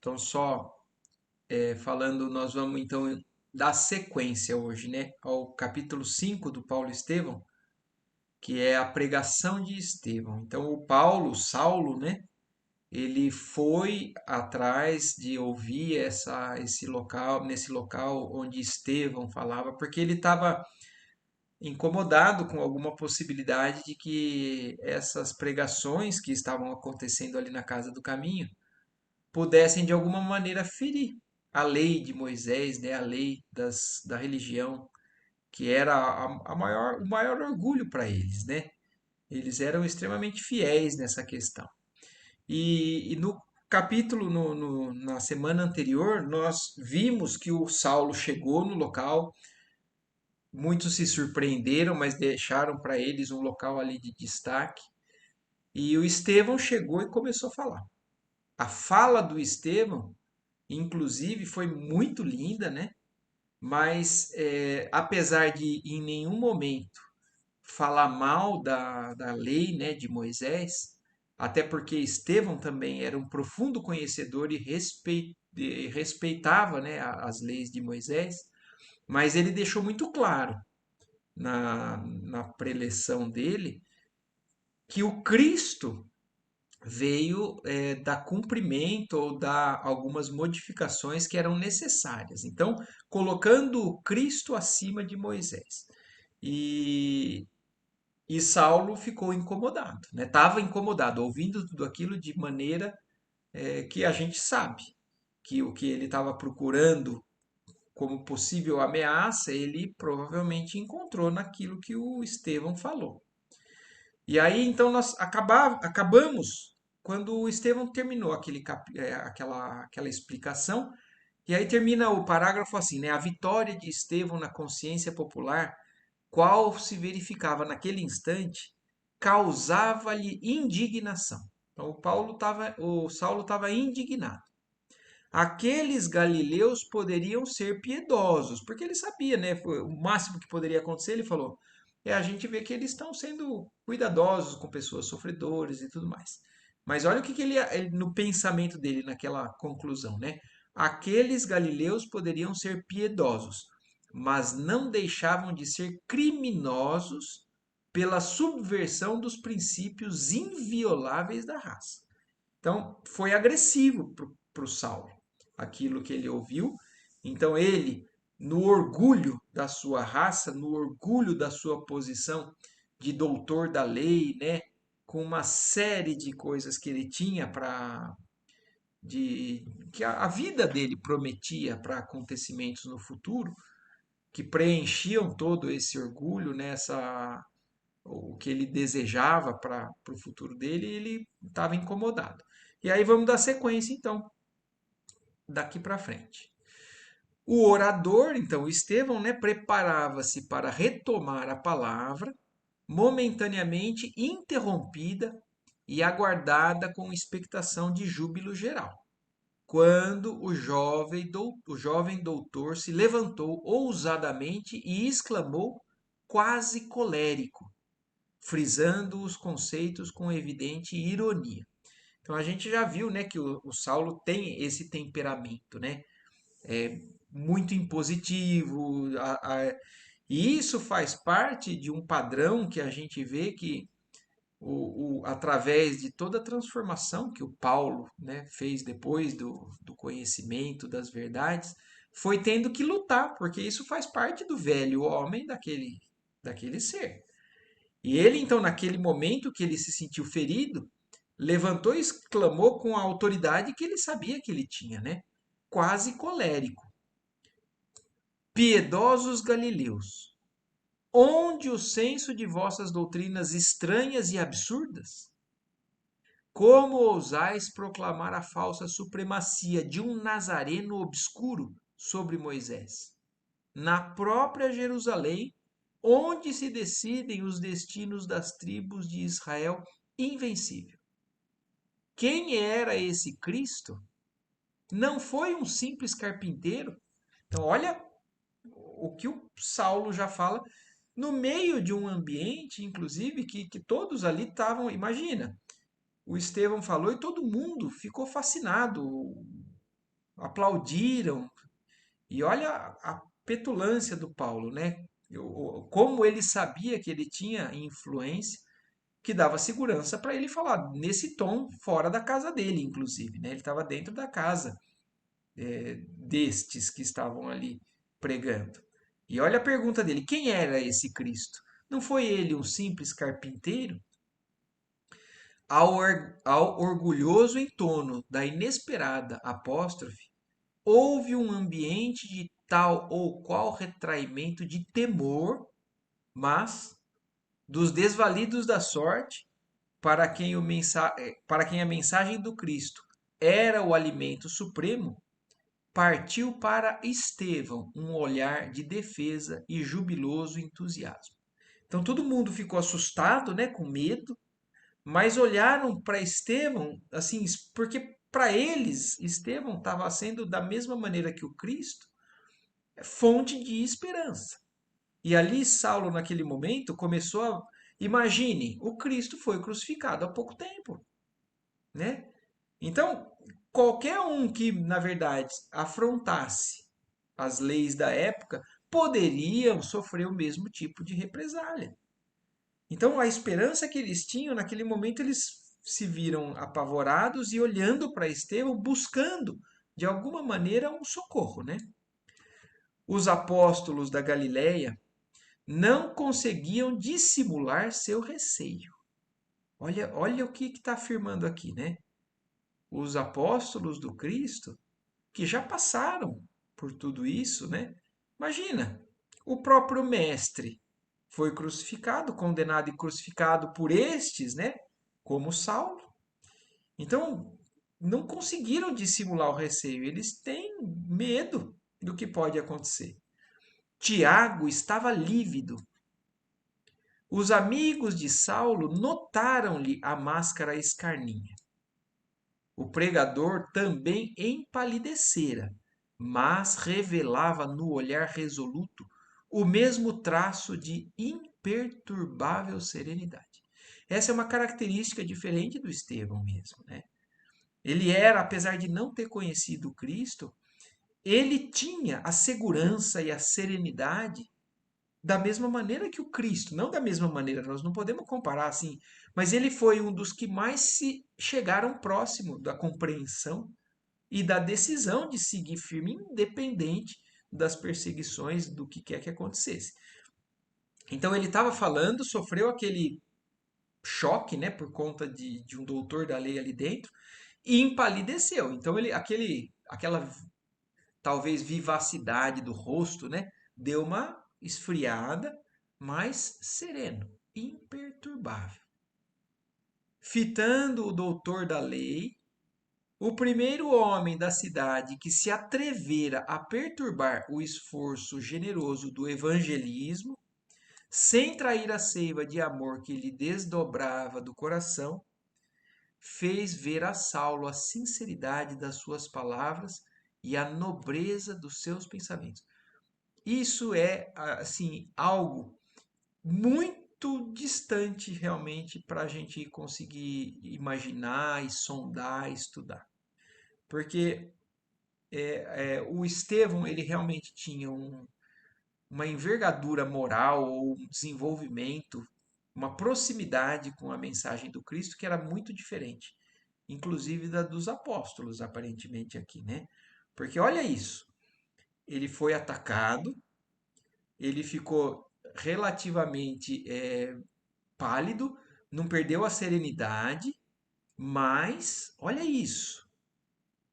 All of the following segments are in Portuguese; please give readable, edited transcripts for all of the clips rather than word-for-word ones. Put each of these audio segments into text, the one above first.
Então, só falando, nós vamos então dar sequência hoje, né, ao capítulo 5 do Paulo Estevão, que é a pregação de Estevão. Então, o Paulo, Saulo, né, ele foi atrás de ouvir esse local, nesse local onde Estevão falava, porque ele estava incomodado com alguma possibilidade de que essas pregações que estavam acontecendo ali na Casa do Caminho pudessem de alguma maneira ferir a lei de Moisés, né, a lei da religião, que era o maior orgulho para eles, né? Eles eram extremamente fiéis nessa questão. E no capítulo, na semana anterior, nós vimos que o Saulo chegou no local, muitos se surpreenderam, mas deixaram para eles um local ali de destaque. E o Estevão chegou e começou a falar. A fala do Estevão, inclusive, foi muito linda, né? Mas, apesar de em nenhum momento falar mal da lei, né, de Moisés, até porque Estevão também era um profundo conhecedor e respeitava, né, as leis de Moisés, mas ele deixou muito claro na preleção dele que o Cristo veio dar cumprimento ou dar algumas modificações que eram necessárias. Então, colocando o Cristo acima de Moisés. E, e Saulo ficou incomodado, né? Estava incomodado, ouvindo tudo aquilo de maneira que a gente sabe que o que ele estava procurando como possível ameaça, ele provavelmente encontrou naquilo que o Estevão falou. E aí, então, nós acabamos quando o Estevão terminou aquela explicação, e aí termina o parágrafo assim, né? A vitória de Estevão na consciência popular, qual se verificava naquele instante, causava-lhe indignação. Então, o Saulo estava indignado. Aqueles galileus poderiam ser piedosos, porque ele sabia, né? O máximo que poderia acontecer, ele falou, a gente vê que eles estão sendo cuidadosos com pessoas sofredoras e tudo mais. Mas olha o que ele no pensamento dele, naquela conclusão, né? Aqueles galileus poderiam ser piedosos, mas não deixavam de ser criminosos pela subversão dos princípios invioláveis da raça. Então, foi agressivo para o Saulo aquilo que ele ouviu. Então, ele, no orgulho da sua raça, no orgulho da sua posição de doutor da lei, né, com uma série de coisas que ele tinha que a vida dele prometia para acontecimentos no futuro, que preenchiam todo esse orgulho, né, o que ele desejava para o futuro dele, ele estava incomodado. E aí vamos dar sequência, então, daqui para frente. O orador, então, Estevão, né, preparava-se para retomar a palavra, momentaneamente interrompida e aguardada com expectação de júbilo geral, quando o jovem doutor se levantou ousadamente e exclamou, quase colérico, frisando os conceitos com evidente ironia. Então a gente já viu, né, que o Saulo tem esse temperamento, né, muito impositivo, e isso faz parte de um padrão que a gente vê que através de toda a transformação que o Paulo, né, fez depois do conhecimento das verdades, foi tendo que lutar, porque isso faz parte do velho homem daquele ser. E ele, então, naquele momento que ele se sentiu ferido, levantou e exclamou com a autoridade que ele sabia que ele tinha, né? Quase colérico. Piedosos galileus, onde o senso de vossas doutrinas estranhas e absurdas? Como ousais proclamar a falsa supremacia de um nazareno obscuro sobre Moisés? Na própria Jerusalém, onde se decidem os destinos das tribos de Israel invencível. Quem era esse Cristo? Não foi um simples carpinteiro? Então, olha o que o Saulo já fala no meio de um ambiente, inclusive, que todos ali estavam. Imagina, o Estevão falou e todo mundo ficou fascinado. aplaudiram. E olha a petulância do Paulo, né? Como ele sabia que ele tinha influência que dava segurança para ele falar nesse tom fora da casa dele, inclusive, né? Ele estava dentro da casa destes que estavam ali pregando. E olha a pergunta dele: quem era esse Cristo? Não foi ele um simples carpinteiro? Ao orgulhoso entono da inesperada apóstrofe, houve um ambiente de tal ou qual retraimento de temor, mas dos desvalidos da sorte, para quem a mensagem do Cristo era o alimento supremo, partiu para Estevão um olhar de defesa e jubiloso entusiasmo. Então todo mundo ficou assustado, né, com medo, mas olharam para Estevão, assim, porque para eles Estevão estava sendo da mesma maneira que o Cristo, fonte de esperança. E ali Saulo naquele momento começou a imagine, o Cristo foi crucificado há pouco tempo, né? Então, qualquer um que, na verdade, afrontasse as leis da época poderiam sofrer o mesmo tipo de represália. Então, a esperança que eles tinham, naquele momento, eles se viram apavorados e olhando para Estevão, buscando, de alguma maneira, um socorro, né? Os apóstolos da Galileia não conseguiam dissimular seu receio. Olha o que está afirmando aqui, né? Os apóstolos do Cristo, que já passaram por tudo isso, né? Imagina, o próprio mestre foi crucificado, condenado e crucificado por estes, né? Como Saulo. Então, não conseguiram dissimular o receio, eles têm medo do que pode acontecer. Tiago estava lívido. Os amigos de Saulo notaram-lhe a máscara escarninha. O pregador também empalidecera, mas revelava no olhar resoluto o mesmo traço de imperturbável serenidade. Essa é uma característica diferente do Estevão mesmo, né? Ele era, apesar de não ter conhecido Cristo, ele tinha a segurança e a serenidade da mesma maneira que o Cristo, não da mesma maneira, nós não podemos comparar assim, mas ele foi um dos que mais se chegaram próximo da compreensão e da decisão de seguir firme, independente das perseguições, do que quer que acontecesse. Então ele estava falando, sofreu aquele choque, né, por conta de um doutor da lei ali dentro, e empalideceu. Então aquela talvez vivacidade do rosto, né, deu uma esfriada, mas sereno, imperturbável. Fitando o doutor da lei, o primeiro homem da cidade que se atrevera a perturbar o esforço generoso do evangelismo, sem trair a seiva de amor que lhe desdobrava do coração, fez ver a Saulo a sinceridade das suas palavras e a nobreza dos seus pensamentos. Isso é, assim, algo muito distante realmente para a gente conseguir imaginar e sondar, estudar. Porque o Estevão, ele realmente tinha uma envergadura moral ou um desenvolvimento, uma proximidade com a mensagem do Cristo que era muito diferente, inclusive da dos apóstolos, aparentemente aqui, né? Porque olha isso, ele foi atacado, ele ficou relativamente pálido, não perdeu a serenidade, mas olha isso,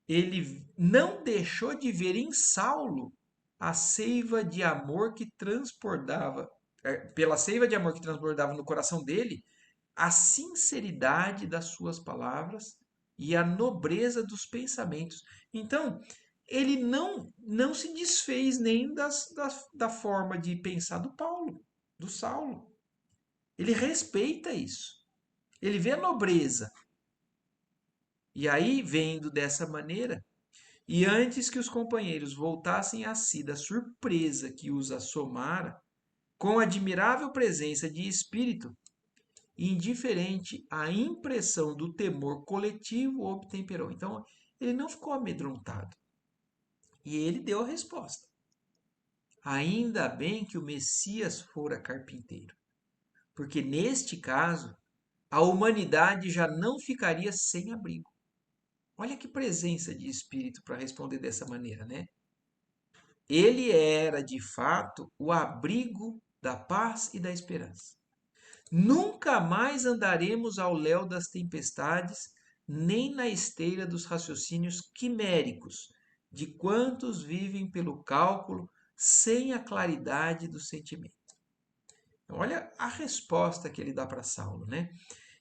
ele não deixou de ver em Saulo a seiva de amor que transbordava, pela seiva de amor que transbordava no coração dele, a sinceridade das suas palavras e a nobreza dos pensamentos. Então, ele não se desfez nem da forma de pensar do Paulo, do Saulo. Ele respeita isso. Ele vê a nobreza. E aí, vendo dessa maneira, e antes que os companheiros voltassem a si da surpresa que os assomara, com admirável presença de espírito, indiferente à impressão do temor coletivo obtemperou. Então, ele não ficou amedrontado. E ele deu a resposta. Ainda bem que o Messias fora carpinteiro, porque neste caso a humanidade já não ficaria sem abrigo. Olha que presença de espírito para responder dessa maneira, né? Ele era, de fato, o abrigo da paz e da esperança. Nunca mais andaremos ao léu das tempestades, nem na esteira dos raciocínios quiméricos de quantos vivem pelo cálculo sem a claridade do sentimento. Olha a resposta que ele dá para Saulo, né?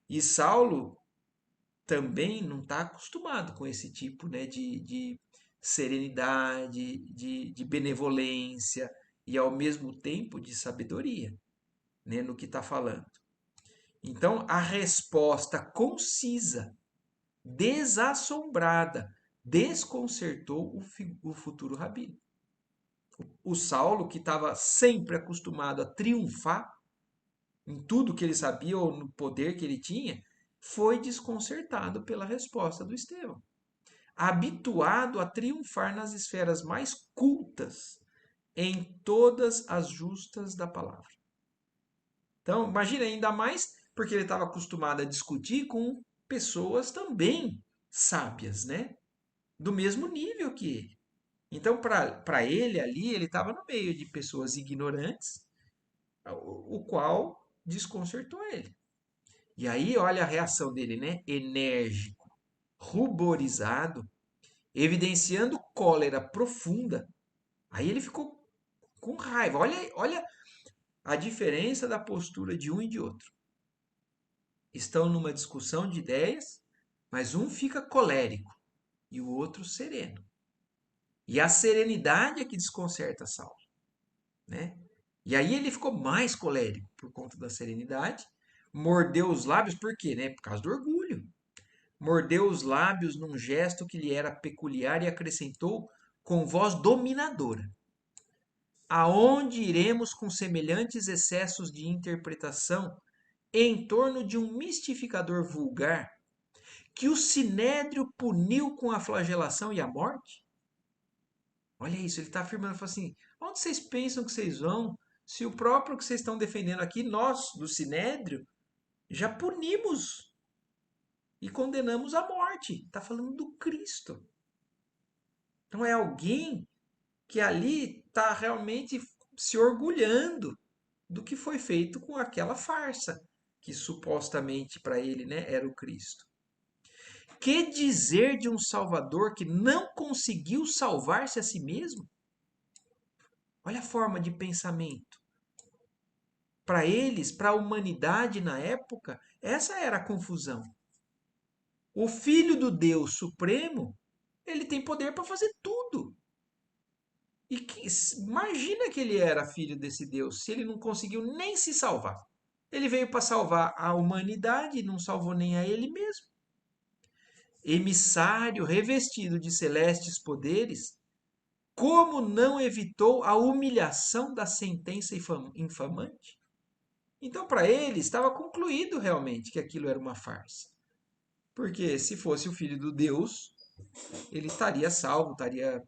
E Saulo também não está acostumado com esse tipo, né, de serenidade, de benevolência e ao mesmo tempo de sabedoria, né, no que está falando. Então, a resposta concisa, desassombrada, desconcertou o futuro rabino. O Saulo, que estava sempre acostumado a triunfar em tudo que ele sabia ou no poder que ele tinha, foi desconcertado pela resposta do Estevão. Habituado a triunfar nas esferas mais cultas, em todas as justas da palavra. Então, imagina ainda mais porque ele estava acostumado a discutir com pessoas também sábias, né? Do mesmo nível que ele. Então, para ele ali, ele estava no meio de pessoas ignorantes, o qual desconcertou ele. E aí, olha a reação dele, né? Enérgico, ruborizado, evidenciando cólera profunda. Aí ele ficou com raiva. Olha a diferença da postura de um e de outro. Estão numa discussão de ideias, mas um fica colérico e o outro sereno. E a serenidade é que desconcerta Saulo, né? E aí ele ficou mais colérico por conta da serenidade, mordeu os lábios, por quê, né? Por causa do orgulho. Mordeu os lábios num gesto que lhe era peculiar e acrescentou com voz dominadora: aonde iremos com semelhantes excessos de interpretação em torno de um mistificador vulgar que o sinédrio puniu com a flagelação e a morte? Olha isso, ele está afirmando, fala assim, onde vocês pensam que vocês vão, se o próprio que vocês estão defendendo aqui, nós, do sinédrio, já punimos e condenamos à morte. Está falando do Cristo. Então é alguém que ali está realmente se orgulhando do que foi feito com aquela farsa, que supostamente para ele, né, era o Cristo. Que dizer de um Salvador que não conseguiu salvar-se a si mesmo? Olha a forma de pensamento. Para eles, para a humanidade na época, essa era a confusão. O Filho do Deus Supremo, ele tem poder para fazer tudo. E imagina que ele era filho desse Deus, se ele não conseguiu nem se salvar. Ele veio para salvar a humanidade e não salvou nem a ele mesmo. Emissário revestido de celestes poderes, como não evitou a humilhação da sentença infamante? Então, para ele, estava concluído realmente que aquilo era uma farsa. Porque se fosse o filho do Deus, ele estaria salvo, estaria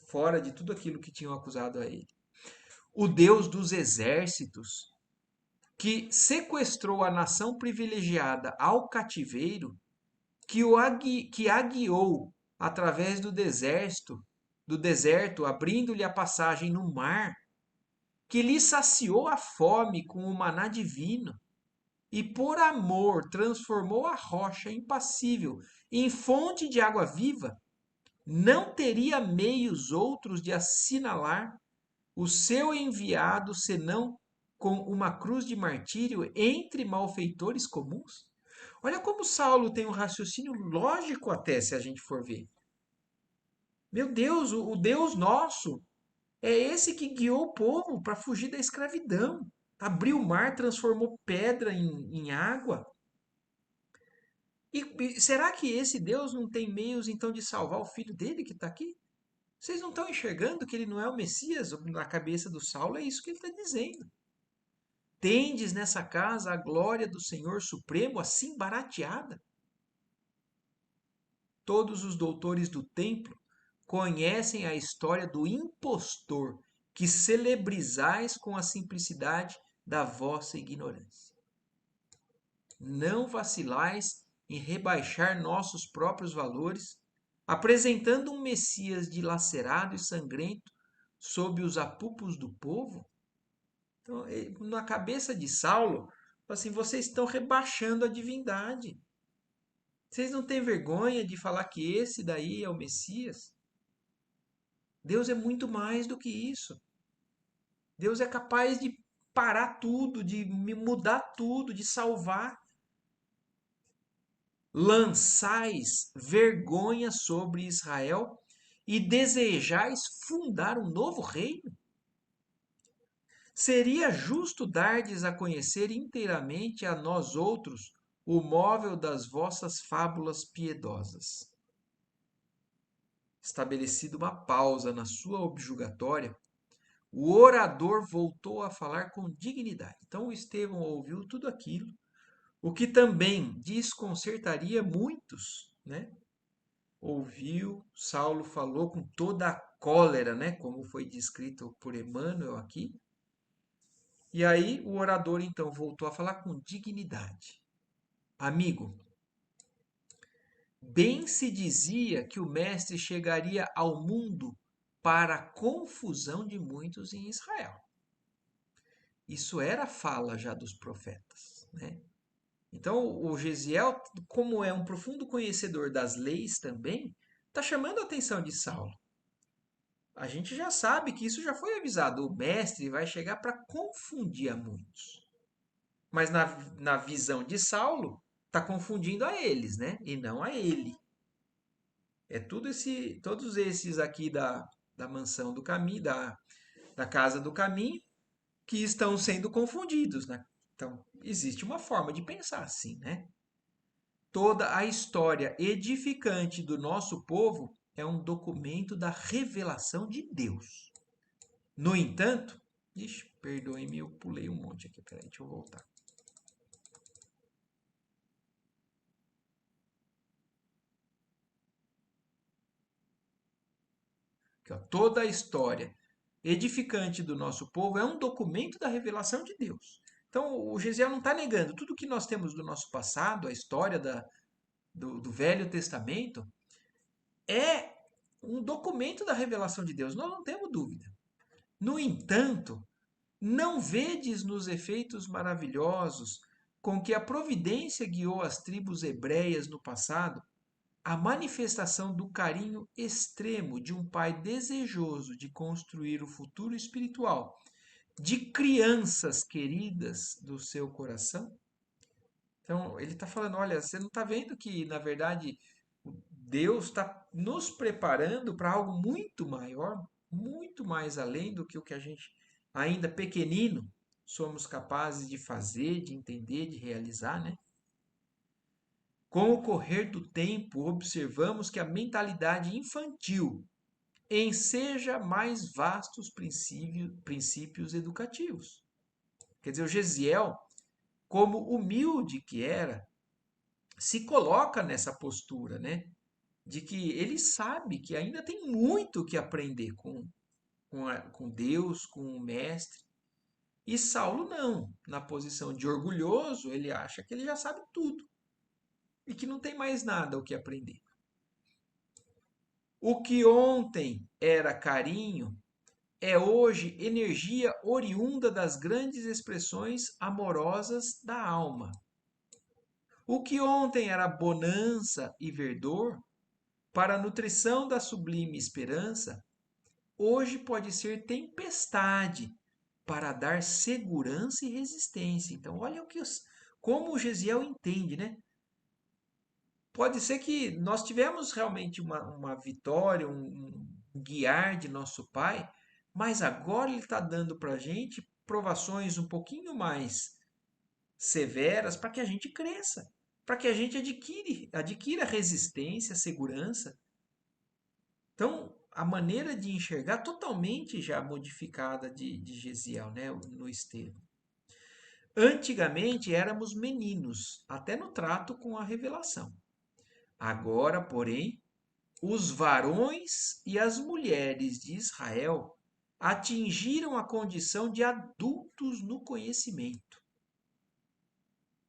fora de tudo aquilo que tinham acusado a ele. O Deus dos exércitos, que sequestrou a nação privilegiada ao cativeiro, que a guiou através do deserto, abrindo-lhe a passagem no mar, que lhe saciou a fome com o maná divino, e por amor transformou a rocha impassível em fonte de água viva, não teria meios outros de assinalar o seu enviado senão com uma cruz de martírio entre malfeitores comuns? Olha como Saulo tem um raciocínio lógico até, se a gente for ver. Meu Deus, o Deus nosso é esse que guiou o povo para fugir da escravidão. Abriu o mar, transformou pedra em água. E será que esse Deus não tem meios então de salvar o filho dele que está aqui? Vocês não estão enxergando que ele não é o Messias? Na cabeça do Saulo é isso que ele está dizendo. Tendes nessa casa a glória do Senhor Supremo assim barateada? Todos os doutores do templo conhecem a história do impostor que celebrizais com a simplicidade da vossa ignorância. Não vacilais em rebaixar nossos próprios valores, apresentando um Messias dilacerado e sangrento sob os apupos do povo? Então, na cabeça de Saulo, assim, vocês estão rebaixando a divindade. Vocês não têm vergonha de falar que esse daí é o Messias? Deus é muito mais do que isso. Deus é capaz de parar tudo, de mudar tudo, de salvar. Lançais vergonha sobre Israel e desejais fundar um novo reino? Seria justo dardes a conhecer inteiramente a nós outros o móvel das vossas fábulas piedosas. Estabelecida uma pausa na sua objurgatória, o orador voltou a falar com dignidade. Então Estevão ouviu tudo aquilo, o que também desconcertaria muitos, né? Ouviu, Saulo falou com toda a cólera, né? Como foi descrito por Emmanuel aqui. E aí o orador então voltou a falar com dignidade. Amigo, bem se dizia que o mestre chegaria ao mundo para a confusão de muitos em Israel. Isso era a fala já dos profetas, né? Então, o Gesiel, como é um profundo conhecedor das leis também, está chamando a atenção de Saulo. A gente já sabe que isso já foi avisado. O mestre vai chegar para confundir a muitos. Mas na visão de Saulo, está confundindo a eles, né? E não a ele. É todos esses aqui da mansão do caminho, da casa do caminho, que estão sendo confundidos, né? Então, existe uma forma de pensar assim, né? Toda a história edificante do nosso povo é um documento da revelação de Deus. No entanto, perdoem-me, eu pulei um monte aqui, peraí, deixa eu voltar. Aqui, ó, toda a história edificante do nosso povo é um documento da revelação de Deus. Então, o Gesiel não está negando tudo que nós temos do nosso passado, a história do Velho Testamento, é um documento da revelação de Deus, nós não temos dúvida. No entanto, não vedes nos efeitos maravilhosos com que a providência guiou as tribos hebreias no passado a manifestação do carinho extremo de um pai desejoso de construir o futuro espiritual de crianças queridas do seu coração? Então, ele está falando: olha, você não está vendo que, na verdade, Deus está nos preparando para algo muito maior, muito mais além do que o que a gente, ainda pequenino, somos capazes de fazer, de entender, de realizar, né? Com o correr do tempo, observamos que a mentalidade infantil enseja mais vastos princípios educativos. Quer dizer, o Gesiel, como humilde que era, se coloca nessa postura, né? De que ele sabe que ainda tem muito que aprender com Deus, com o Mestre. E Saulo não. Na posição de orgulhoso, ele acha que ele já sabe tudo e que não tem mais nada o que aprender. O que ontem era carinho é hoje energia oriunda das grandes expressões amorosas da alma. O que ontem era bonança e verdor, para a nutrição da sublime esperança, hoje pode ser tempestade para dar segurança e resistência. Então, olha como o Gesiel entende, né? Pode ser que nós tivemos realmente uma vitória, um guiar de nosso Pai, mas agora Ele está dando para a gente provações um pouquinho mais severas para que a gente cresça, para que a gente adquira resistência, segurança. Então, a maneira de enxergar totalmente já modificada de Gesiel, né, no Estevão. Antigamente éramos meninos, até no trato com a revelação. Agora, porém, os varões e as mulheres de Israel atingiram a condição de adultos no conhecimento.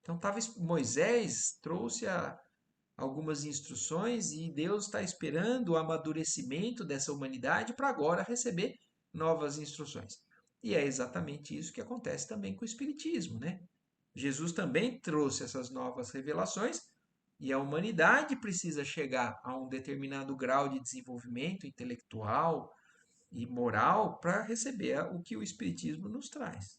Então, Moisés trouxe algumas instruções e Deus está esperando o amadurecimento dessa humanidade para agora receber novas instruções. E é exatamente isso que acontece também com o Espiritismo, né? Jesus também trouxe essas novas revelações e a humanidade precisa chegar a um determinado grau de desenvolvimento intelectual e moral para receber o que o Espiritismo nos traz.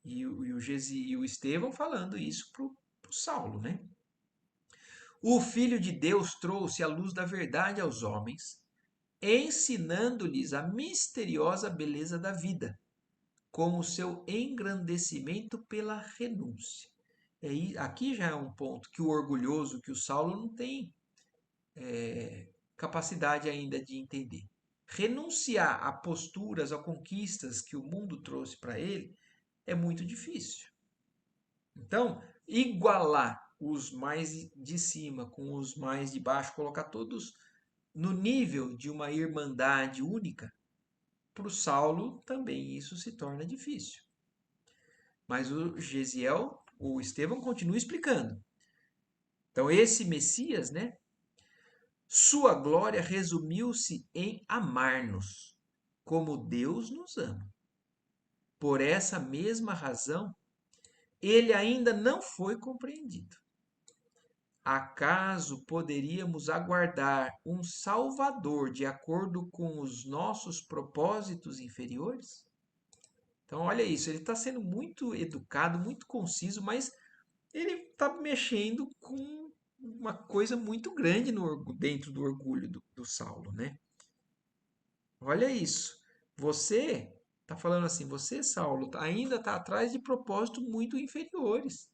E o Estevão falando isso para o Saulo, né? O Filho de Deus trouxe a luz da verdade aos homens, ensinando-lhes a misteriosa beleza da vida, com o seu engrandecimento pela renúncia. Aqui já é um ponto que o orgulhoso, que o Saulo não tem capacidade ainda de entender. Renunciar a posturas, a conquistas que o mundo trouxe para ele é muito difícil. Então, igualar os mais de cima com os mais de baixo, colocar todos no nível de uma irmandade única, para o Saulo também isso se torna difícil. Mas o Estevão continua explicando. Então, esse Messias, né? Sua glória resumiu-se em amar-nos, como Deus nos ama. Por essa mesma razão, ele ainda não foi compreendido. Acaso poderíamos aguardar um Salvador de acordo com os nossos propósitos inferiores? Então, olha isso, ele está sendo muito educado, muito conciso, mas ele está mexendo com uma coisa muito grande dentro do orgulho do Saulo, né? Olha isso. Você está falando assim, você, Saulo, ainda está atrás de propósitos muito inferiores.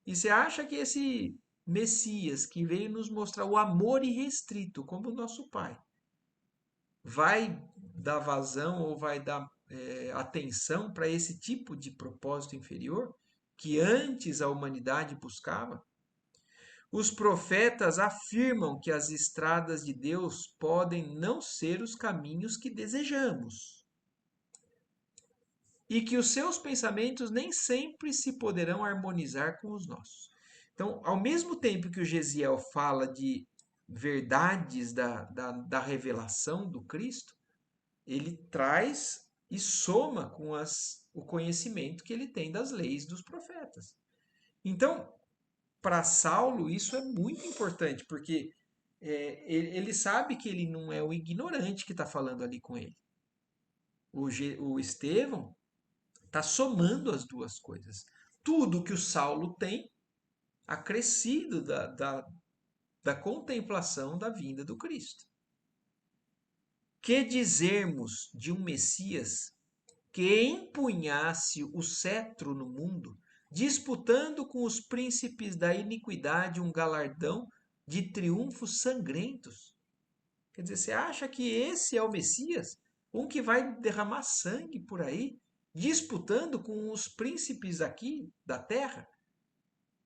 E você acha que esse Messias que veio nos mostrar o amor irrestrito, como o nosso Pai, vai dar vazão ou vai dar atenção para esse tipo de propósito inferior que antes a humanidade buscava? Os profetas afirmam que as estradas de Deus podem não ser os caminhos que desejamos e que os seus pensamentos nem sempre se poderão harmonizar com os nossos. Então, ao mesmo tempo que o Gesiel fala de verdades da revelação do Cristo, ele traz e soma com o conhecimento que ele tem das leis dos profetas. Então, para Saulo, isso é muito importante, porque ele sabe que ele não é o ignorante que está falando ali com ele. O Estevão está somando as duas coisas. Tudo que o Saulo tem, acrescido da contemplação da vinda do Cristo. Que dizermos de um Messias que empunhasse o cetro no mundo, disputando com os príncipes da iniquidade um galardão de triunfos sangrentos? Quer dizer, você acha que esse é o Messias? Um que vai derramar sangue por aí, disputando com os príncipes aqui da terra?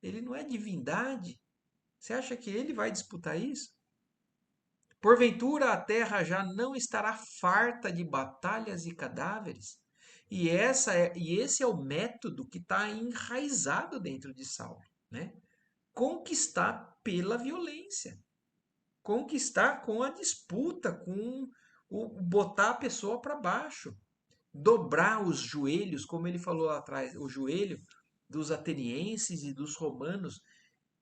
Ele não é divindade. Você acha que ele vai disputar isso? Porventura a terra já não estará farta de batalhas e cadáveres? E esse é o método que está enraizado dentro de Saulo, né? Conquistar pela violência, conquistar com a disputa, com o botar a pessoa para baixo, dobrar os joelhos, como ele falou lá atrás, o joelho dos atenienses e dos romanos.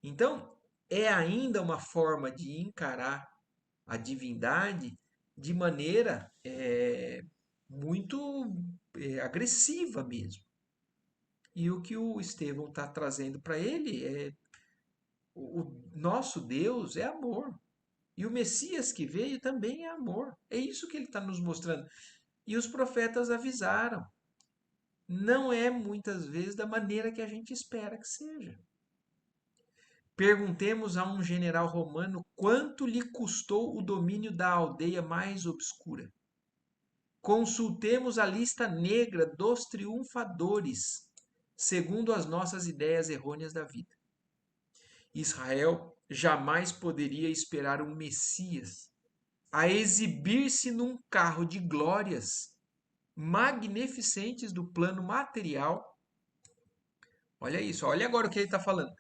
Então, é ainda uma forma de encarar a divindade de maneira muito agressiva mesmo. E o que o Estevão está trazendo para ele é o nosso Deus é amor. E o Messias que veio também é amor. É isso que ele está nos mostrando. E os profetas avisaram. Não é muitas vezes da maneira que a gente espera que seja. Perguntemos a um general romano quanto lhe custou o domínio da aldeia mais obscura. Consultemos a lista negra dos triunfadores, segundo as nossas ideias errôneas da vida. Israel jamais poderia esperar um Messias a exibir-se num carro de glórias magnificentes do plano material. Olha isso, olha agora o que ele está falando.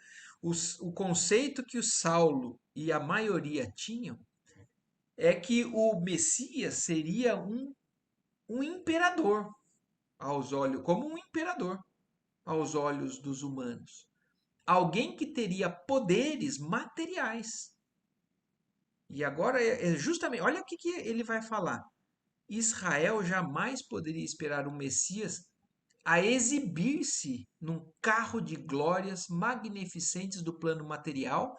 O conceito que o Saulo e a maioria tinham é que o Messias seria um imperador aos olhos, como um imperador aos olhos dos humanos. Alguém que teria poderes materiais. E agora é justamente, olha o que ele vai falar. Israel jamais poderia esperar um Messias a exibir-se num carro de glórias magnificentes do plano material,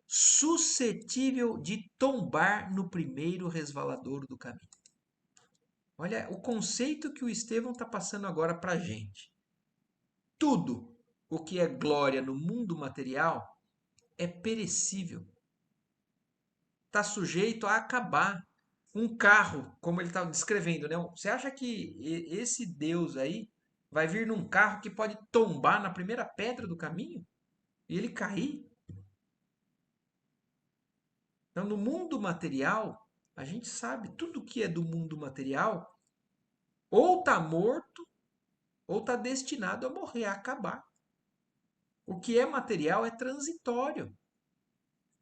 suscetível de tombar no primeiro resvaladouro do caminho. Olha o conceito que o Estevão está passando agora para a gente. Tudo o que é glória no mundo material é perecível, está sujeito a acabar. Um carro, como ele está descrevendo, né? Você acha que esse Deus aí vai vir num carro que pode tombar na primeira pedra do caminho e ele cair? Então, no mundo material, a gente sabe, tudo que é do mundo material ou está morto ou está destinado a morrer, a acabar. O que é material é transitório.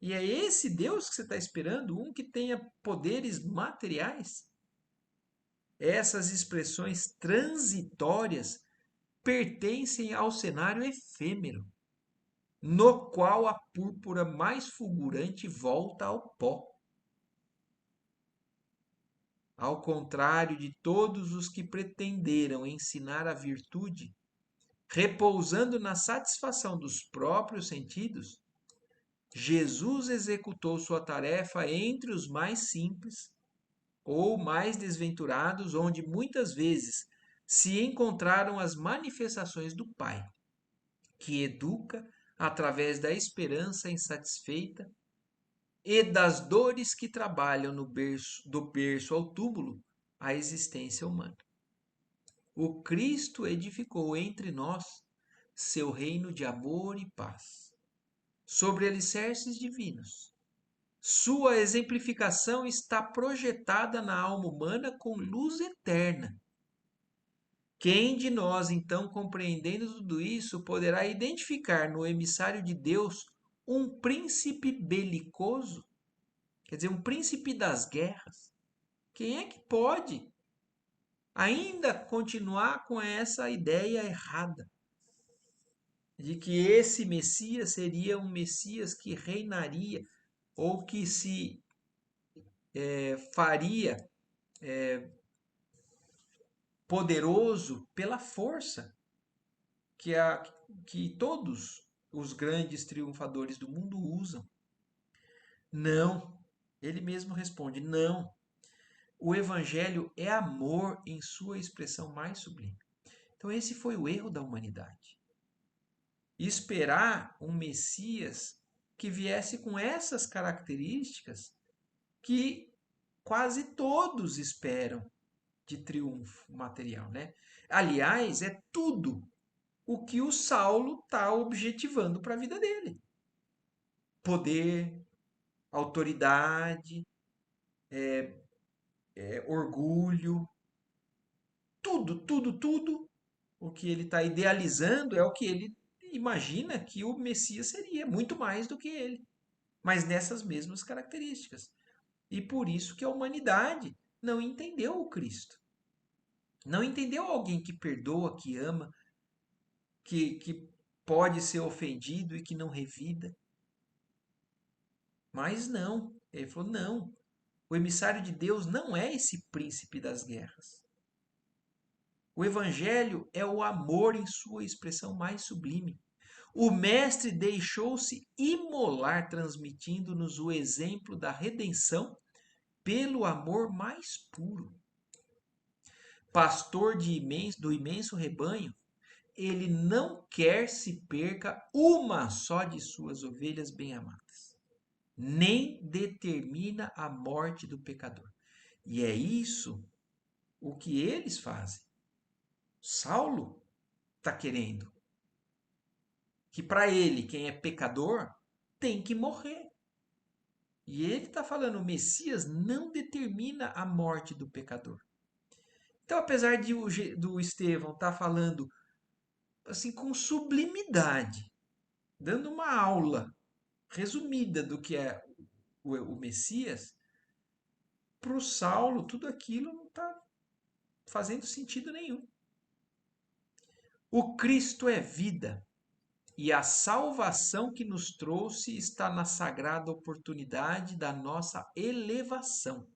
E é esse Deus que você está esperando, um que tenha poderes materiais? Essas expressões transitórias pertencem ao cenário efêmero, no qual a púrpura mais fulgurante volta ao pó. Ao contrário de todos os que pretenderam ensinar a virtude, repousando na satisfação dos próprios sentidos, Jesus executou sua tarefa entre os mais simples ou mais desventurados, onde muitas vezes se encontraram as manifestações do Pai, que educa através da esperança insatisfeita e das dores que trabalham no berço, do berço ao túmulo, a existência humana. O Cristo edificou entre nós seu reino de amor e paz, sobre alicerces divinos. Sua exemplificação está projetada na alma humana com luz eterna. Quem de nós, então, compreendendo tudo isso, poderá identificar no emissário de Deus um príncipe belicoso? Quer dizer, um príncipe das guerras? Quem é que pode ainda continuar com essa ideia errada de que esse Messias seria um Messias que reinaria ou que se faria poderoso pela força que, que todos os grandes triunfadores do mundo usam? Não. Ele mesmo responde: não. O evangelho é amor em sua expressão mais sublime. Então, esse foi o erro da humanidade. Esperar um Messias que viesse com essas características que quase todos esperam de triunfo material, né? Aliás, é tudo o que o Saulo está objetivando para a vida dele: poder, autoridade, orgulho, tudo o que ele está idealizando é o que ele imagina que o Messias seria, muito mais do que ele, mas nessas mesmas características. E por isso que a humanidade não entendeu o Cristo. Não entendeu alguém que perdoa, que ama, que pode ser ofendido e que não revida. Mas não. Ele falou: não. O emissário de Deus não é esse príncipe das guerras. O evangelho é o amor em sua expressão mais sublime. O Mestre deixou-se imolar, transmitindo-nos o exemplo da redenção pelo amor mais puro. Pastor do imenso rebanho, ele não quer se perca uma só de suas ovelhas bem-amadas, nem determina a morte do pecador. E é isso o que eles fazem. Saulo está querendo que para ele, quem é pecador, tem que morrer. E ele está falando, o Messias não determina a morte do pecador. Então, apesar de do Estevão estar falando assim com sublimidade, dando uma aula resumida do que é o Messias, para o Saulo tudo aquilo não está fazendo sentido nenhum. O Cristo é vida e a salvação que nos trouxe está na sagrada oportunidade da nossa elevação,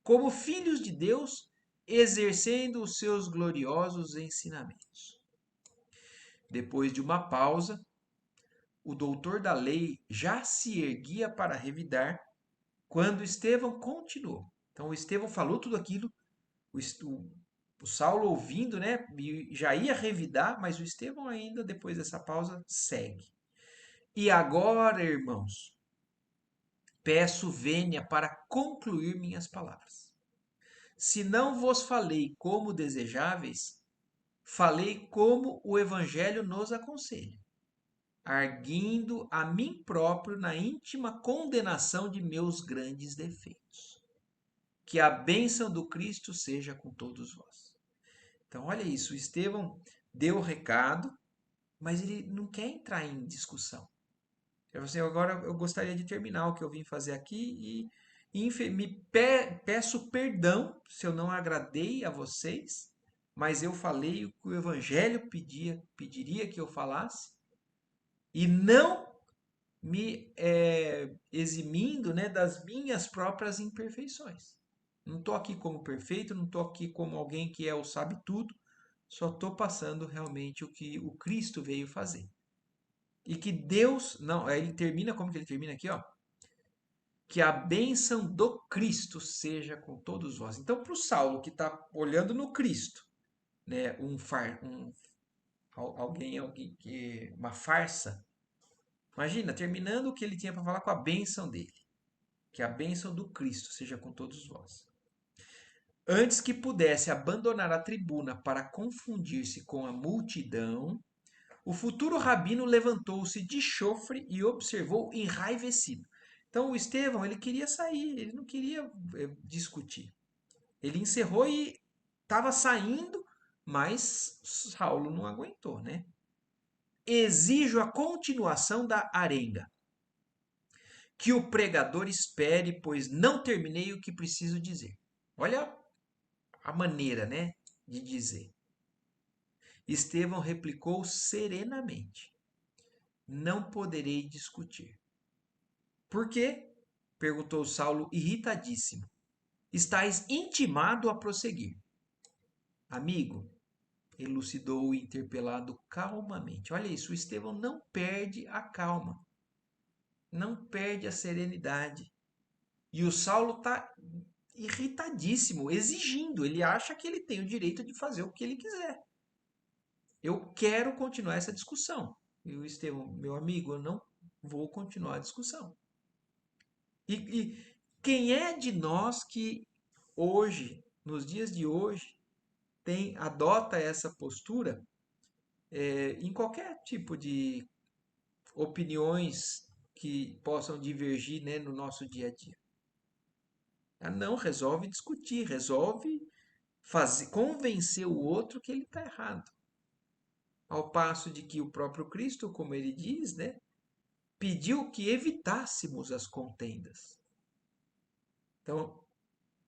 como filhos de Deus, exercendo os seus gloriosos ensinamentos. Depois de uma pausa, o doutor da lei já se erguia para revidar, quando Estevão continuou. Então, o Estevão falou tudo aquilo, o Saulo ouvindo, né, já ia revidar, mas o Estevão ainda, depois dessa pausa, segue. E agora, irmãos, peço vênia para concluir minhas palavras. Se não vos falei como desejáveis, falei como o Evangelho nos aconselha, arguindo a mim próprio na íntima condenação de meus grandes defeitos. Que a bênção do Cristo seja com todos vós. Então, olha isso, Estevão deu o recado, mas ele não quer entrar em discussão. Agora eu gostaria de terminar o que eu vim fazer aqui e peço perdão se eu não agradei a vocês, mas eu falei o que o Evangelho pediria que eu falasse, e não me eximindo, né, das minhas próprias imperfeições. Não estou aqui como perfeito, não estou aqui como alguém que é o sabe tudo, só estou passando realmente o que o Cristo veio fazer. E que Deus, não, ele termina como que ele termina aqui, ó. Que a bênção do Cristo seja com todos vós. Então, para o Saulo que está olhando no Cristo, né, alguém que uma farsa. Imagina, terminando o que ele tinha para falar com a bênção dele. Que a bênção do Cristo seja com todos vós. Antes que pudesse abandonar a tribuna para confundir-se com a multidão, o futuro rabino levantou-se de chofre e observou enraivecido. Então o Estevão, ele queria sair, ele não queria discutir. Ele encerrou e estava saindo, mas Saulo não aguentou, né? Exijo a continuação da arenga. Que o pregador espere, pois não terminei o que preciso dizer. Olha a maneira, né, de dizer. Estevão replicou serenamente: Não poderei discutir. Por quê? Perguntou Saulo, irritadíssimo. Estais intimado a prosseguir. Amigo, elucidou o interpelado calmamente. Olha isso, o Estevão não perde a calma, não perde a serenidade. E o Saulo está irritadíssimo, exigindo. Ele acha que ele tem o direito de fazer o que ele quiser. Eu quero continuar essa discussão. E o Estevão, meu amigo, eu não vou continuar a discussão. E quem é de nós que hoje, nos dias de hoje, adota essa postura em qualquer tipo de opiniões que possam divergir, né, no nosso dia a dia? Ah, não, resolve discutir, resolve convencer o outro que ele está errado. Ao passo de que o próprio Cristo, como ele diz, né, pediu que evitássemos as contendas. Então,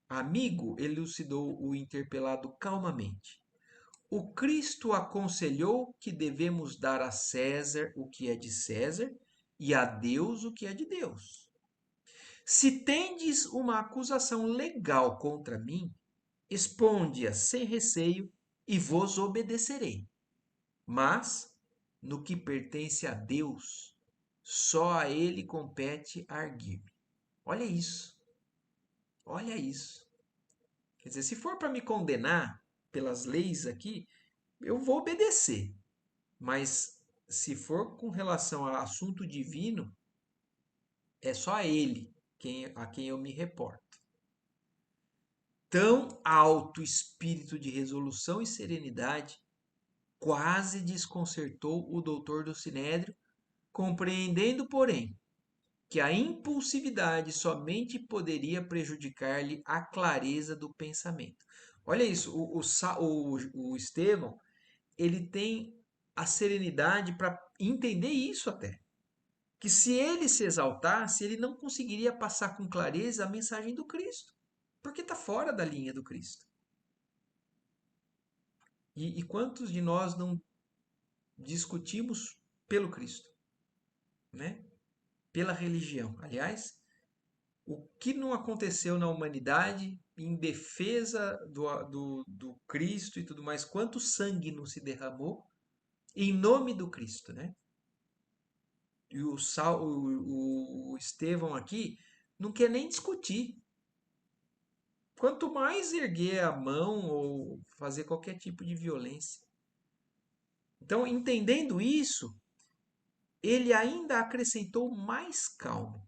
amigo, elucidou o interpelado calmamente. O Cristo aconselhou que devemos dar a César o que é de César e a Deus o que é de Deus. Se tendes uma acusação legal contra mim, exponde-a sem receio e vos obedecerei. Mas, no que pertence a Deus, só a Ele compete arguir-me. Olha isso. Olha isso. Quer dizer, se for para me condenar pelas leis aqui, eu vou obedecer. Mas se for com relação a assunto divino, é só a Ele a quem eu me reporto. Tão alto espírito de resolução e serenidade quase desconcertou o doutor do Sinédrio, compreendendo, porém, que a impulsividade somente poderia prejudicar-lhe a clareza do pensamento. Olha isso, o Estevão, ele tem a serenidade para entender isso até. Que se ele se exaltasse, ele não conseguiria passar com clareza a mensagem do Cristo, porque está fora da linha do Cristo. E quantos de nós não discutimos pelo Cristo, né? Pela religião? Aliás, o que não aconteceu na humanidade em defesa do Cristo e tudo mais? Quanto sangue não se derramou em nome do Cristo, né? E o Estevão aqui não quer nem discutir. Quanto mais erguer a mão ou fazer qualquer tipo de violência. Então, entendendo isso, ele ainda acrescentou mais calmo,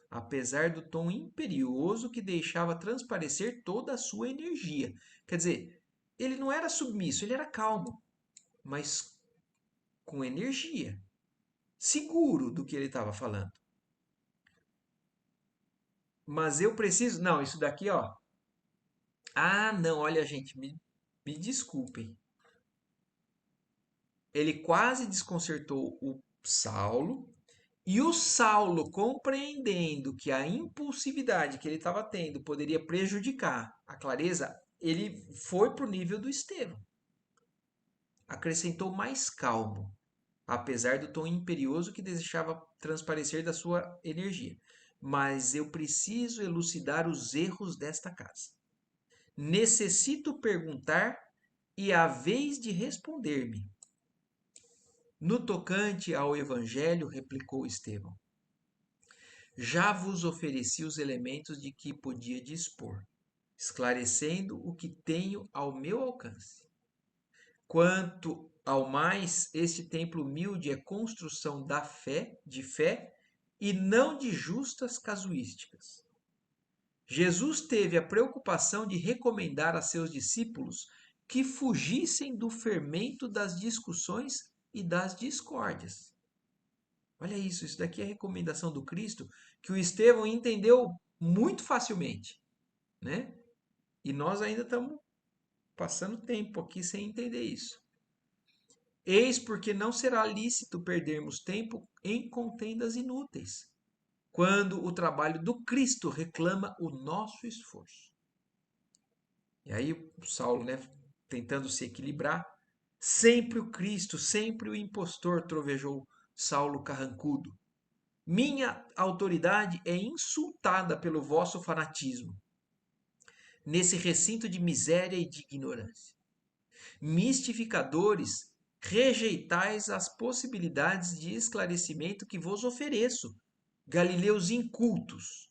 apesar do tom imperioso que deixava transparecer toda a sua energia. Quer dizer, ele não era submisso, ele era calmo, mas com energia, seguro do que ele estava falando. Mas eu preciso. Não, isso daqui, ó. Ah, não, olha, gente, me desculpem. Ele quase desconcertou o Saulo, e o Saulo, compreendendo que a impulsividade que ele estava tendo poderia prejudicar a clareza, ele foi para o nível do Estevão. Acrescentou mais calmo, apesar do tom imperioso que deixava transparecer da sua energia. Mas eu preciso elucidar os erros desta casa. Necessito perguntar e a vez de responder-me. No tocante ao Evangelho, replicou Estevão, já vos ofereci os elementos de que podia dispor, esclarecendo o que tenho ao meu alcance. Quanto ao mais, este templo humilde é construção da fé, de fé, e não de justas casuísticas. Jesus teve a preocupação de recomendar a seus discípulos que fugissem do fermento das discussões e das discórdias. Olha isso daqui é a recomendação do Cristo que o Estevão entendeu muito facilmente, né? E nós ainda estamos passando tempo aqui sem entender isso. Eis porque não será lícito perdermos tempo em contendas inúteis, quando o trabalho do Cristo reclama o nosso esforço. E aí o Saulo, né, tentando se equilibrar, sempre o Cristo, sempre o impostor, trovejou Saulo carrancudo. Minha autoridade é insultada pelo vosso fanatismo, nesse recinto de miséria e de ignorância. Mistificadores, rejeitais as possibilidades de esclarecimento que vos ofereço, galileus incultos.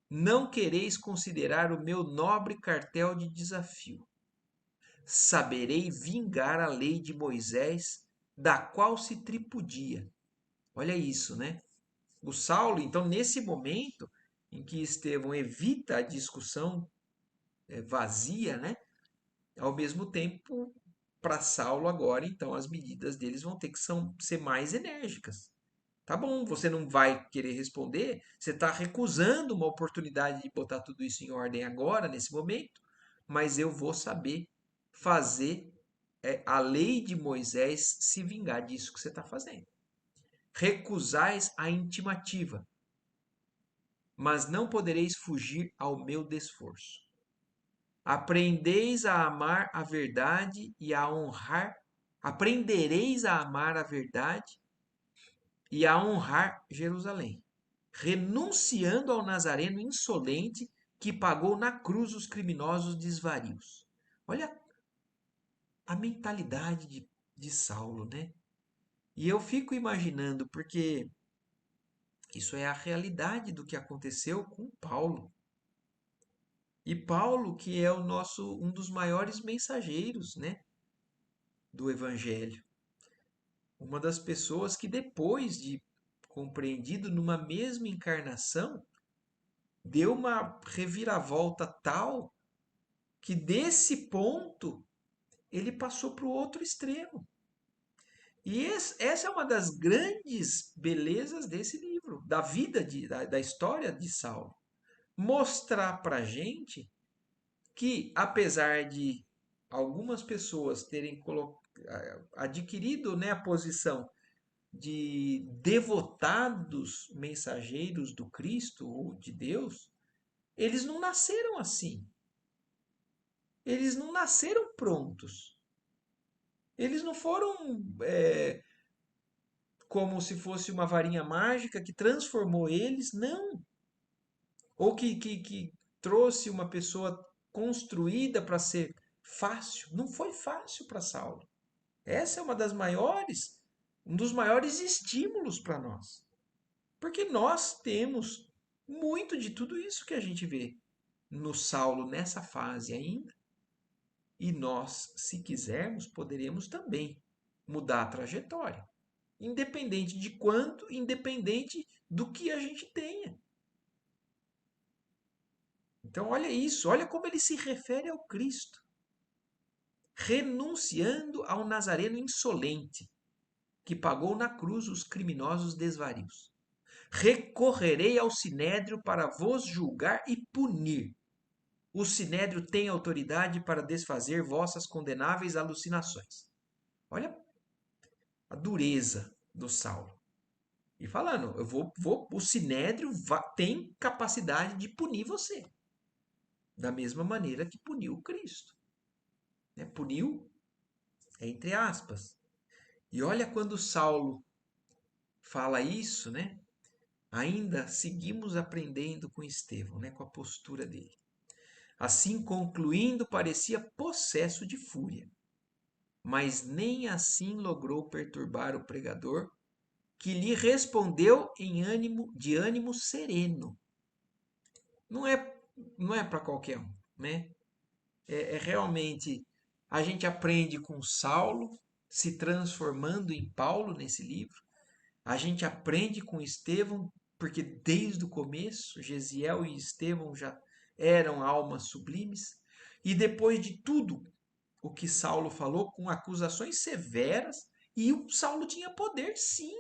Não quereis considerar o meu nobre cartel de desafio. Saberei vingar a lei de Moisés, da qual se tripudia. Olha isso, né? O Saulo, então, nesse momento em que Estevão evita a discussão vazia, né? Ao mesmo tempo, para Saulo agora, então, as medidas deles vão ter que ser mais enérgicas. Tá bom, você não vai querer responder, você está recusando uma oportunidade de botar tudo isso em ordem agora, nesse momento, mas eu vou saber fazer a lei de Moisés se vingar disso que você está fazendo. Recusais a intimativa, mas não podereis fugir ao meu desforço. Aprendeis a amar a verdade e a honrar, aprendereis a amar a verdade e a honrar Jerusalém, renunciando ao Nazareno insolente que pagou na cruz os criminosos desvarios. Olha a mentalidade de Saulo, né? E eu fico imaginando, porque isso é a realidade do que aconteceu com Paulo. E Paulo, que é um dos maiores mensageiros, né, do evangelho. Uma das pessoas que depois de compreendido numa mesma encarnação, deu uma reviravolta tal que desse ponto ele passou para o outro extremo. E essa é uma das grandes belezas desse livro. livro da vida, da história de Saulo. Mostrar para gente que, apesar de algumas pessoas terem adquirido, né, a posição de devotados mensageiros do Cristo ou de Deus, eles não nasceram assim. Eles não nasceram prontos. Eles não foram como se fosse uma varinha mágica que transformou eles, não. Ou que trouxe uma pessoa construída para ser fácil. Não foi fácil para Saulo. Essa é um dos maiores estímulos para nós. Porque nós temos muito de tudo isso que a gente vê no Saulo nessa fase ainda. E nós, se quisermos, poderemos também mudar a trajetória. Independente de quanto, independente do que a gente tenha. Então, olha isso, olha como ele se refere ao Cristo. Renunciando ao Nazareno insolente, que pagou na cruz os criminosos desvarios. Recorrerei ao Sinédrio para vos julgar e punir. O Sinédrio tem autoridade para desfazer vossas condenáveis alucinações. Olha a dureza do Saulo. E falando, o Sinédrio tem capacidade de punir você. Da mesma maneira que puniu Cristo. Né? Puniu, entre aspas. E olha quando Saulo fala isso, né? Ainda seguimos aprendendo com Estevão, né? Com a postura dele. Assim concluindo, parecia possesso de fúria. Mas nem assim logrou perturbar o pregador, que lhe respondeu de ânimo sereno. Não é, não é para qualquer um, né? Realmente a gente aprende com Saulo se transformando em Paulo nesse livro. A gente aprende com Estevão, porque desde o começo Gesiel e Estevão já eram almas sublimes. E depois de tudo o que Saulo falou, com acusações severas, e o Saulo tinha poder, sim.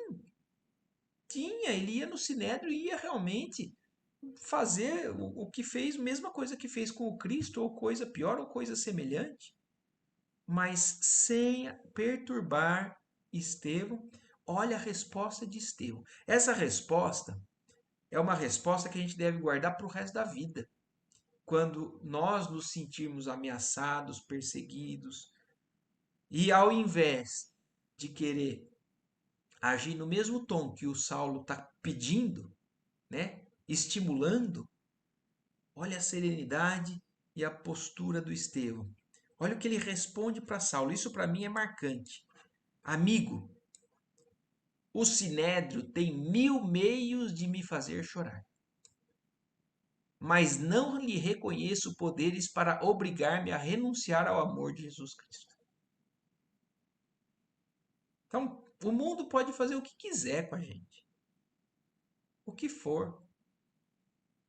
Tinha, ele ia no Sinédrio e ia realmente fazer o que fez, mesma coisa que fez com o Cristo, ou coisa pior, ou coisa semelhante, mas sem perturbar Estevão. Olha a resposta de Estevão. Essa resposta é uma resposta que a gente deve guardar para o resto da vida. Quando nós nos sentirmos ameaçados, perseguidos, e ao invés de querer agir no mesmo tom que o Saulo está pedindo, né, estimulando, olha a serenidade e a postura do Estevão. Olha o que ele responde para Saulo. Isso para mim é marcante. Amigo, o Sinédrio tem 1000 meios de me fazer chorar, mas não lhe reconheço poderes para obrigar-me a renunciar ao amor de Jesus Cristo. Então, o mundo pode fazer o que quiser com a gente, o que for,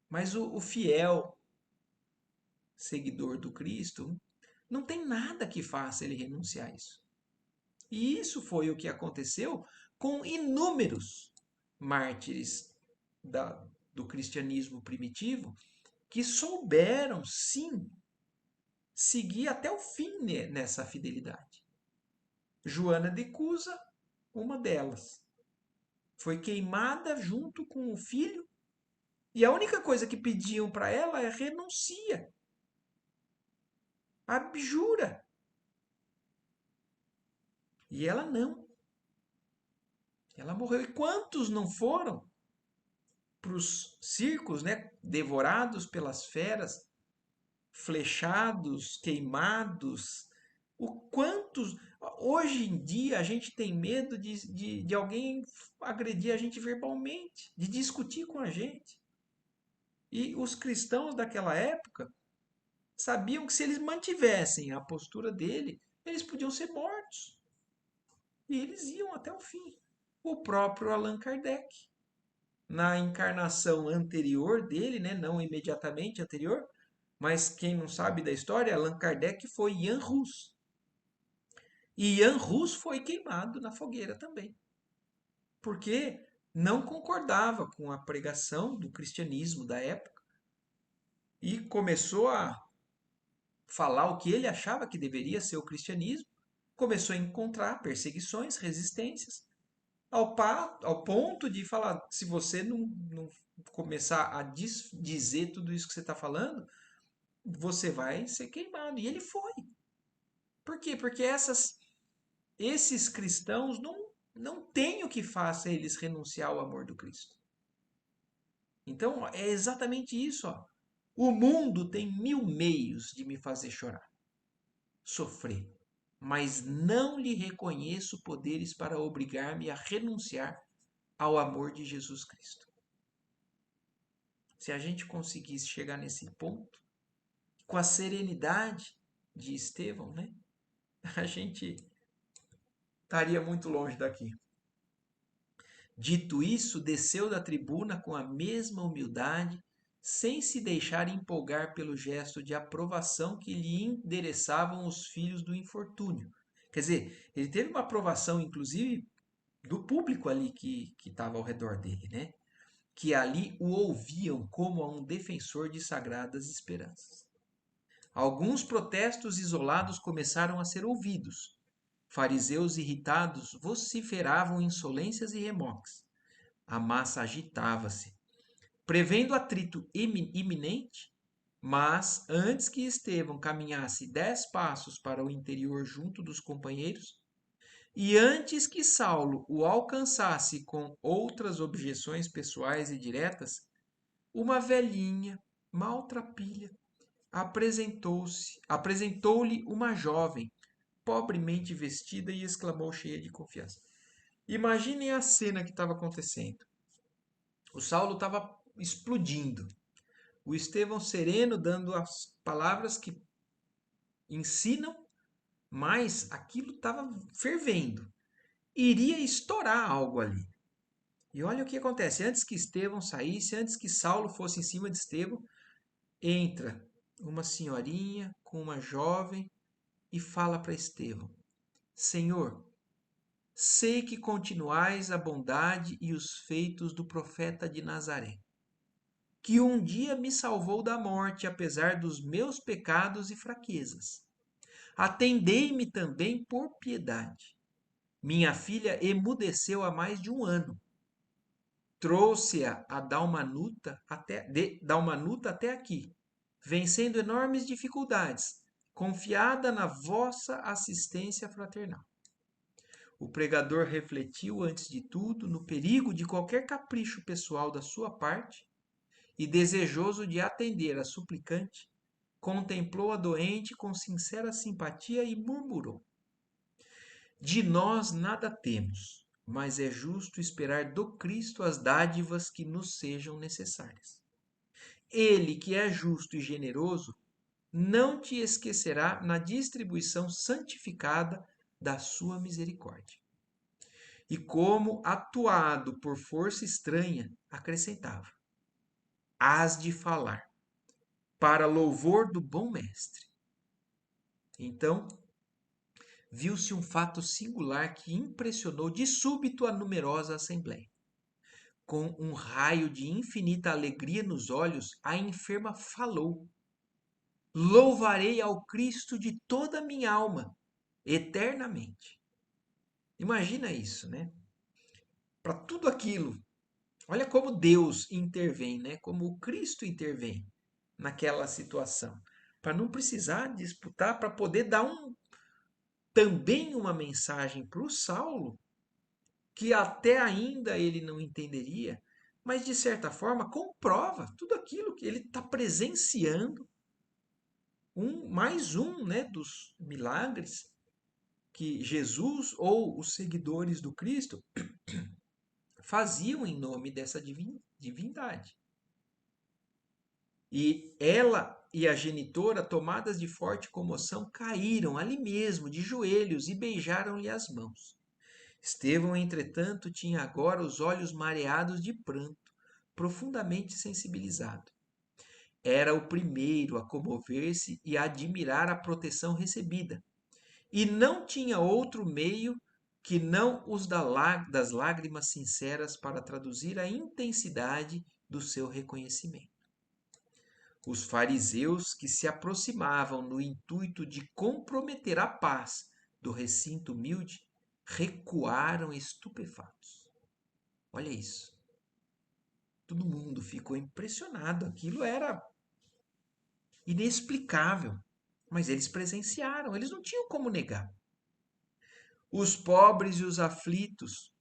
mas o fiel seguidor do Cristo não tem nada que faça ele renunciar a isso. E isso foi o que aconteceu com inúmeros mártires do cristianismo primitivo que souberam, sim, seguir até o fim nessa fidelidade. Joana de Cusa, uma delas, foi queimada junto com o filho e a única coisa que pediam para ela é renuncia, abjura. E ela não. Ela morreu. E quantos não foram para os circos, né, devorados pelas feras, flechados, queimados? O quantos. Hoje em dia a gente tem medo de alguém agredir a gente verbalmente, de discutir com a gente. E os cristãos daquela época sabiam que se eles mantivessem a postura dele, eles podiam ser mortos. E eles iam até o fim. O próprio Allan Kardec, na encarnação anterior dele, né, não imediatamente anterior, mas quem não sabe da história, Allan Kardec foi Jan Hus. E Jan Hus foi queimado na fogueira também. Por quê? não concordava com a pregação do cristianismo da época e começou a falar o que ele achava que deveria ser o cristianismo, começou a encontrar perseguições, resistências, ao ponto de falar: se você não começar a dizer tudo isso que você está falando, você vai ser queimado. E ele foi. Por quê? Porque esses cristãos não têm o que faça eles renunciar ao amor do Cristo. Então, é exatamente isso. Ó. O mundo tem mil meios de me fazer chorar, sofrer, mas não lhe reconheço poderes para obrigar-me a renunciar ao amor de Jesus Cristo. Se a gente conseguisse chegar nesse ponto, com a serenidade de Estevão, né? A gente estaria muito longe daqui. Dito isso, desceu da tribuna com a mesma humildade, sem se deixar empolgar pelo gesto de aprovação que lhe endereçavam os filhos do infortúnio. Quer dizer, ele teve uma aprovação, inclusive, do público ali que estava ao redor dele, né? Que ali o ouviam como a um defensor de sagradas esperanças. Alguns protestos isolados começaram a ser ouvidos. Fariseus irritados vociferavam insolências e remoques. A massa agitava-se, prevendo atrito iminente, mas antes que Estevão caminhasse 10 passos para o interior junto dos companheiros, e antes que Saulo o alcançasse com outras objeções pessoais e diretas, uma velhinha, maltrapilha, apresentou-lhe uma jovem, pobremente vestida, e exclamou cheia de confiança. Imaginem a cena que estava acontecendo. O Saulo estava explodindo. O Estevão sereno dando as palavras que ensinam, mas aquilo estava fervendo. Iria estourar algo ali. E olha o que acontece. Antes que Estevão saísse, antes que Saulo fosse em cima de Estevão, entra uma senhorinha com uma jovem e fala para Estevão: Senhor, sei que continuais a bondade e os feitos do profeta de Nazaré, que um dia me salvou da morte, apesar dos meus pecados e fraquezas. Atendei-me também por piedade. Minha filha emudeceu há mais de um ano. Trouxe-a a Dalmanuta até aqui, vencendo enormes dificuldades, confiada na vossa assistência fraternal. O pregador refletiu, antes de tudo, no perigo de qualquer capricho pessoal da sua parte e, desejoso de atender a suplicante, contemplou a doente com sincera simpatia e murmurou: De nós nada temos, mas é justo esperar do Cristo as dádivas que nos sejam necessárias. Ele, que é justo e generoso, não te esquecerá na distribuição santificada da sua misericórdia. E como atuado por força estranha, acrescentava: Hás de falar, para louvor do bom mestre. Então, viu-se um fato singular que impressionou de súbito a numerosa assembleia. Com um raio de infinita alegria nos olhos, a enferma falou: Louvarei ao Cristo de toda a minha alma, eternamente. Imagina isso, né? Para tudo aquilo, olha como Deus intervém, né? Como o Cristo intervém naquela situação, para não precisar disputar, para poder dar também uma mensagem para o Saulo, que até ainda ele não entenderia, mas de certa forma comprova tudo aquilo que ele está presenciando, mais um, né, dos milagres que Jesus ou os seguidores do Cristo faziam em nome dessa divindade. E ela e a genitora, tomadas de forte comoção, caíram ali mesmo, de joelhos, e beijaram-lhe as mãos. Estevão, entretanto, tinha agora os olhos mareados de pranto, profundamente sensibilizado. Era o primeiro a comover-se e a admirar a proteção recebida, e não tinha outro meio que não os das lágrimas sinceras para traduzir a intensidade do seu reconhecimento. Os fariseus que se aproximavam no intuito de comprometer a paz do recinto humilde recuaram estupefatos. Olha isso. Todo mundo ficou impressionado. Aquilo era inexplicável. Mas eles presenciaram, eles não tinham como negar. Os pobres e os aflitos,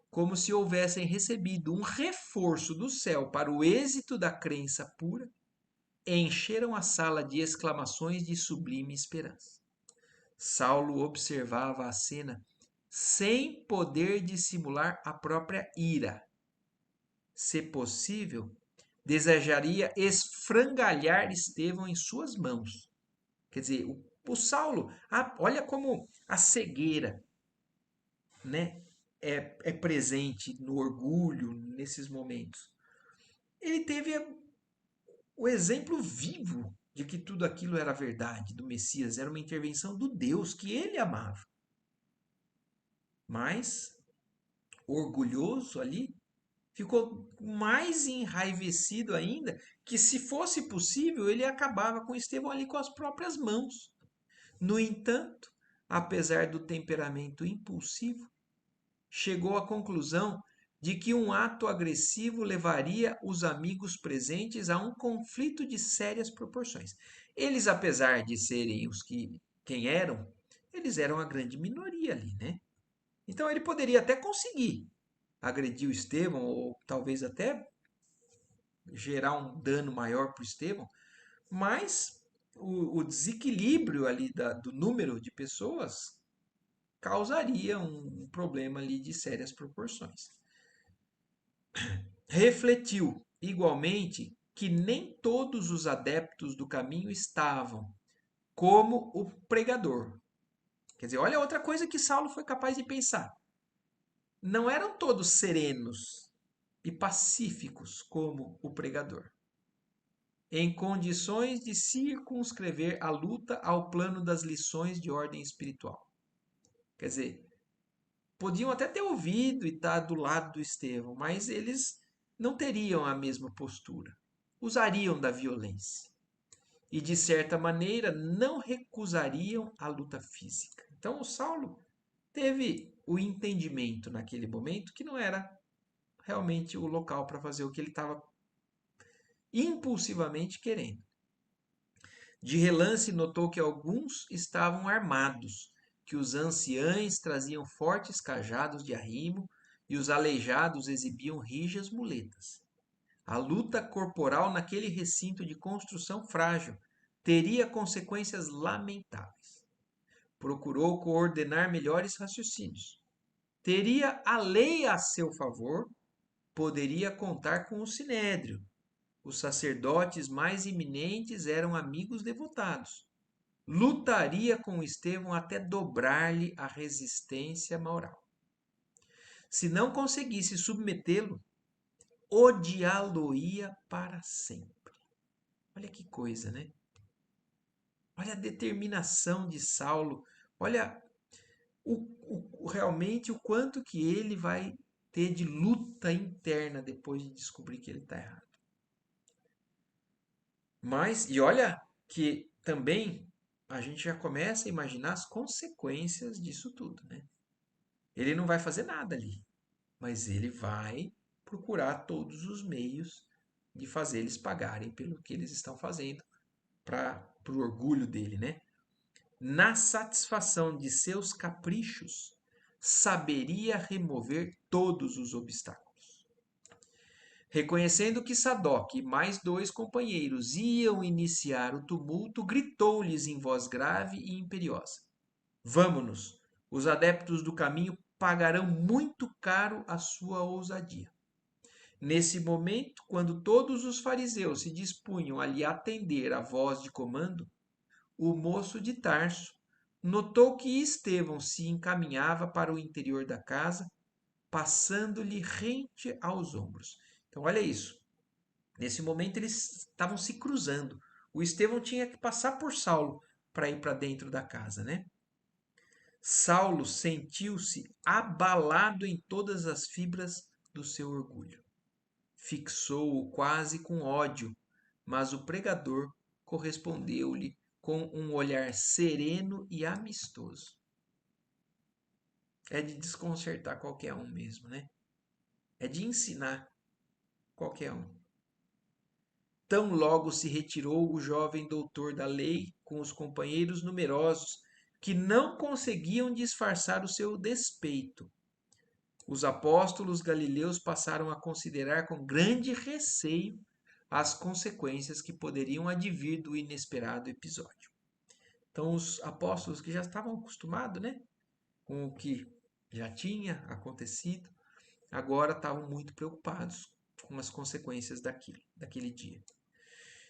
como se houvessem recebido um reforço do céu para o êxito da crença pura, encheram a sala de exclamações de sublime esperança. Saulo observava a cena sem poder dissimular a própria ira. Se possível, desejaria esfrangalhar Estevão em suas mãos. Quer dizer, o Saulo, olha como a cegueira, né, é presente no orgulho nesses momentos. Ele teve o exemplo vivo de que tudo aquilo era verdade do Messias, era uma intervenção do Deus que ele amava. Mas, orgulhoso ali, ficou mais enraivecido ainda, que se fosse possível, ele acabava com Estevão ali com as próprias mãos. No entanto, apesar do temperamento impulsivo, chegou à conclusão de que um ato agressivo levaria os amigos presentes a um conflito de sérias proporções. Eles, apesar de serem quem eram, eles eram a grande minoria ali, né? Então ele poderia até conseguir agredir o Estevão, ou talvez até gerar um dano maior para o Estevão, mas o desequilíbrio ali do número de pessoas causaria um problema ali de sérias proporções. Refletiu, igualmente, que nem todos os adeptos do caminho estavam como o pregador. Quer dizer, olha outra coisa que Saulo foi capaz de pensar. Não eram todos serenos e pacíficos como o pregador, em condições de circunscrever a luta ao plano das lições de ordem espiritual. Quer dizer, podiam até ter ouvido e estar do lado do Estevão, mas eles não teriam a mesma postura. Usariam da violência. E, de certa maneira, não recusariam a luta física. Então, o Saulo teve o entendimento naquele momento que não era realmente o local para fazer o que ele estava impulsivamente querendo. De relance, notou que alguns estavam armados, que os anciães traziam fortes cajados de arrimo e os aleijados exibiam rijas muletas. A luta corporal naquele recinto de construção frágil teria consequências lamentáveis. Procurou coordenar melhores raciocínios. Teria a lei a seu favor, poderia contar com o sinédrio. Os sacerdotes mais iminentes eram amigos devotados. Lutaria com Estevão até dobrar-lhe a resistência moral. Se não conseguisse submetê-lo, odiá-lo-ia para sempre. Olha que coisa, né? Olha a determinação de Saulo. Olha realmente o quanto que ele vai ter de luta interna depois de descobrir que ele está errado. Mas, e olha que também a gente já começa a imaginar as consequências disso tudo, né? Ele não vai fazer nada ali, mas ele vai procurar todos os meios de fazer eles pagarem pelo que eles estão fazendo para o orgulho dele, né? Na satisfação de seus caprichos, saberia remover todos os obstáculos. Reconhecendo que Sadoc e mais 2 companheiros iam iniciar o tumulto, gritou-lhes em voz grave e imperiosa: Vamo-nos! Os adeptos do caminho pagarão muito caro a sua ousadia. Nesse momento, quando todos os fariseus se dispunham a lhe atender a voz de comando, o moço de Tarso notou que Estevão se encaminhava para o interior da casa, passando-lhe rente aos ombros. Então, olha isso. Nesse momento, eles estavam se cruzando. O Estevão tinha que passar por Saulo para ir para dentro da casa, né? Saulo sentiu-se abalado em todas as fibras do seu orgulho. Fixou-o quase com ódio, mas o pregador correspondeu-lhe com um olhar sereno e amistoso. É de desconcertar qualquer um mesmo, né? É de ensinar qualquer um. Tão logo se retirou o jovem doutor da lei com os companheiros numerosos, que não conseguiam disfarçar o seu despeito. Os apóstolos galileus passaram a considerar com grande receio as consequências que poderiam advir do inesperado episódio. Então, os apóstolos que já estavam acostumados, né, com o que já tinha acontecido, agora estavam muito preocupados com as consequências daquele dia.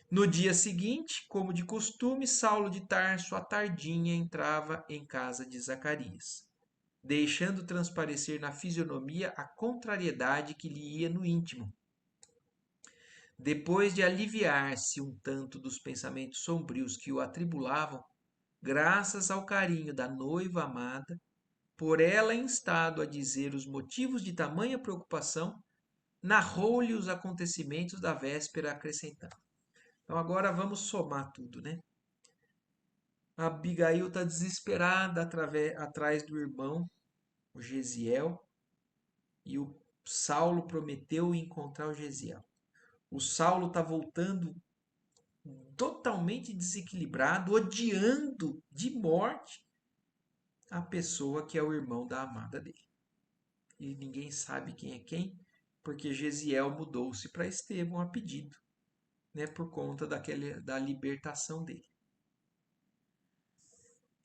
No dia seguinte, como de costume, Saulo de Tarso, à tardinha, entrava em casa de Zacarias, deixando transparecer na fisionomia a contrariedade que lhe ia no íntimo. Depois de aliviar-se um tanto dos pensamentos sombrios que o atribulavam, graças ao carinho da noiva amada, por ela instado a dizer os motivos de tamanha preocupação, narrou-lhe os acontecimentos da véspera, acrescentando. Então agora vamos somar tudo, né? A Abigail está desesperada atrás do irmão, o Gesiel, e o Saulo prometeu encontrar o Gesiel. O Saulo está voltando totalmente desequilibrado, odiando de morte a pessoa que é o irmão da amada dele. E ninguém sabe quem é quem, porque Gesiel mudou-se para Estevão a pedido, né, por conta da libertação dele.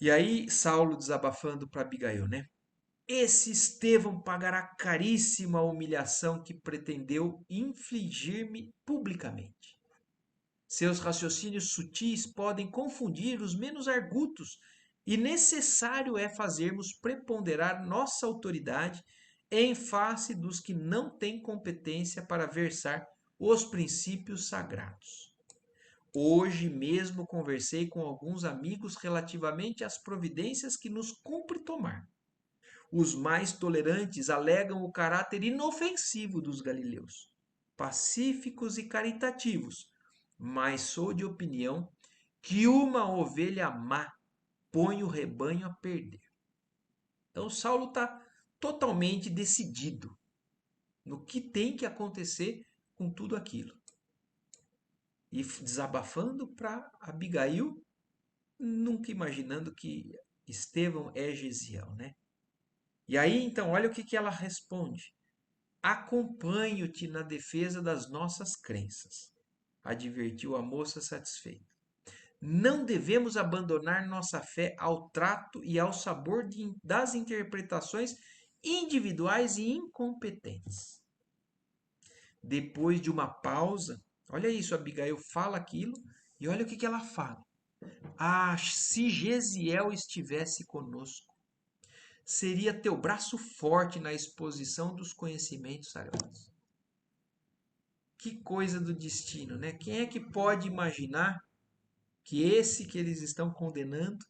E aí Saulo desabafando para Abigail, né? Esse Estevão pagará caríssima a humilhação que pretendeu infligir-me publicamente. Seus raciocínios sutis podem confundir os menos argutos, e necessário é fazermos preponderar nossa autoridade em face dos que não têm competência para versar os princípios sagrados. Hoje mesmo conversei com alguns amigos relativamente às providências que nos cumpre tomar. Os mais tolerantes alegam o caráter inofensivo dos galileus, pacíficos e caritativos, mas sou de opinião que uma ovelha má põe o rebanho a perder. Então Saulo está totalmente decidido no que tem que acontecer com tudo aquilo. E desabafando para Abigail, nunca imaginando que Estevão é Gesiel, né? E aí, então, olha o que ela responde. Acompanho-te na defesa das nossas crenças, advertiu a moça satisfeita. Não devemos abandonar nossa fé ao trato e ao sabor das interpretações individuais e incompetentes. Depois de uma pausa, olha isso, Abigail fala aquilo e olha o que ela fala. Ah, se Gesiel estivesse conosco, seria teu braço forte na exposição dos conhecimentos sagrados. Que coisa do destino, né? Quem é que pode imaginar que esse que eles estão condenando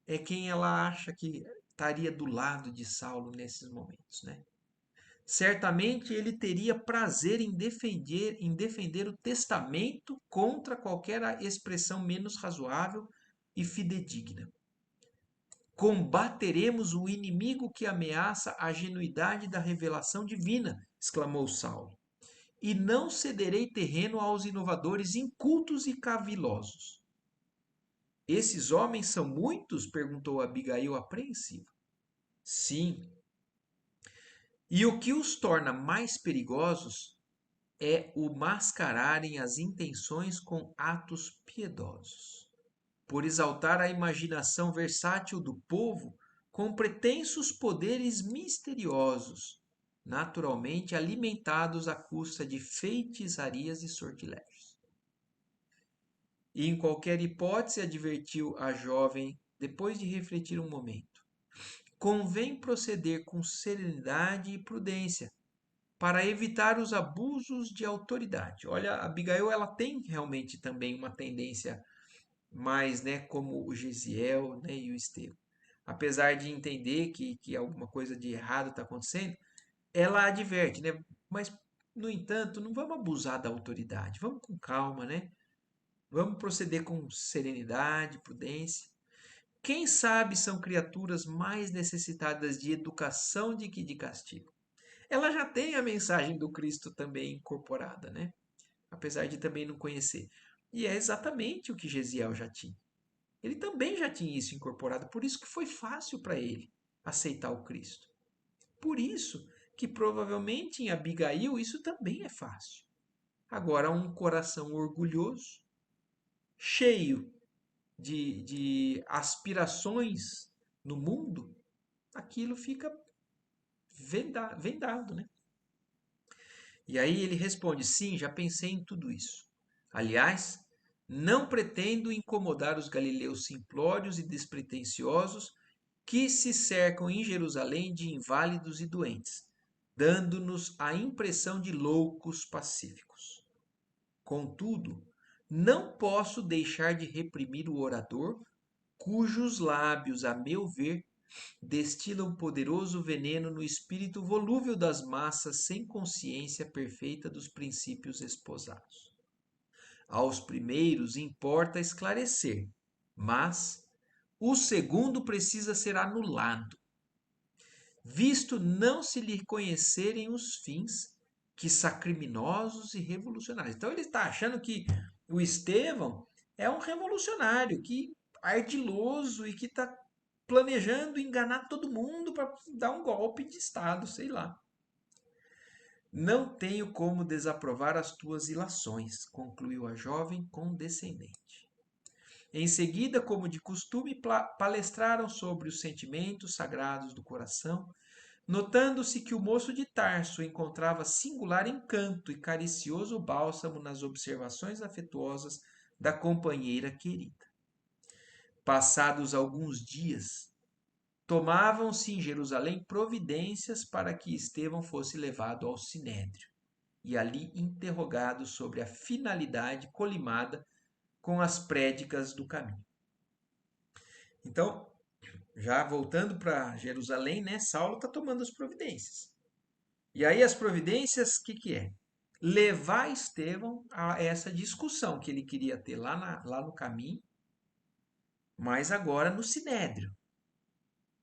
é quem ela acha que estaria do lado de Saulo nesses momentos, né? Certamente ele teria prazer em defender o testamento contra qualquer expressão menos razoável e fidedigna. Combateremos o inimigo que ameaça a genuidade da revelação divina, exclamou Saulo, e não cederei terreno aos inovadores incultos e cavilosos. Esses homens são muitos? Perguntou Abigail apreensiva. Sim. E o que os torna mais perigosos é o mascararem as intenções com atos piedosos, por exaltar a imaginação versátil do povo com pretensos poderes misteriosos, naturalmente alimentados à custa de feitiçarias e sortilégios. E em qualquer hipótese, advertiu a jovem, depois de refletir um momento, convém proceder com serenidade e prudência, para evitar os abusos de autoridade. Olha, a Abigail ela tem realmente também uma tendência mais, né, como o Gesiel, né, e o Estevão. apesar de entender que alguma coisa de errado está acontecendo, ela adverte, né? Mas, no entanto, não vamos abusar da autoridade, vamos com calma, né? Vamos proceder com serenidade, prudência. Quem sabe são criaturas mais necessitadas de educação do que de castigo. Ela já tem a mensagem do Cristo também incorporada, né? Apesar de também não conhecer. E é exatamente o que Gesiel já tinha. Ele também já tinha isso incorporado, por isso que foi fácil para ele aceitar o Cristo. Por isso que provavelmente em Abigail isso também é fácil. Agora, um coração orgulhoso, cheio de aspirações no mundo, aquilo fica vendado, né? E aí ele responde: sim, já pensei em tudo isso. Aliás, não pretendo incomodar os galileus simplórios e despretensiosos que se cercam em Jerusalém de inválidos e doentes, dando-nos a impressão de loucos pacíficos. Contudo, não posso deixar de reprimir o orador, cujos lábios, a meu ver, destilam poderoso veneno no espírito volúvel das massas sem consciência perfeita dos princípios esposados. Aos primeiros importa esclarecer, mas o segundo precisa ser anulado, visto não se lhe conhecerem os fins, que criminosos e revolucionários. Então ele está achando que o Estevão é um revolucionário, que ardiloso e que está planejando enganar todo mundo para dar um golpe de Estado, sei lá. Não tenho como desaprovar as tuas ilações, concluiu a jovem condescendente. Em seguida, como de costume, palestraram sobre os sentimentos sagrados do coração, notando-se que o moço de Tarso encontrava singular encanto e caricioso bálsamo nas observações afetuosas da companheira querida. Passados alguns dias, tomavam-se em Jerusalém providências para que Estevão fosse levado ao sinédrio e ali interrogado sobre a finalidade colimada com as prédicas do caminho. Então, já voltando para Jerusalém, né, Saulo está tomando as providências. E aí as providências, o que é? Levar Estevão a essa discussão que ele queria ter lá no caminho, mas agora no sinédrio.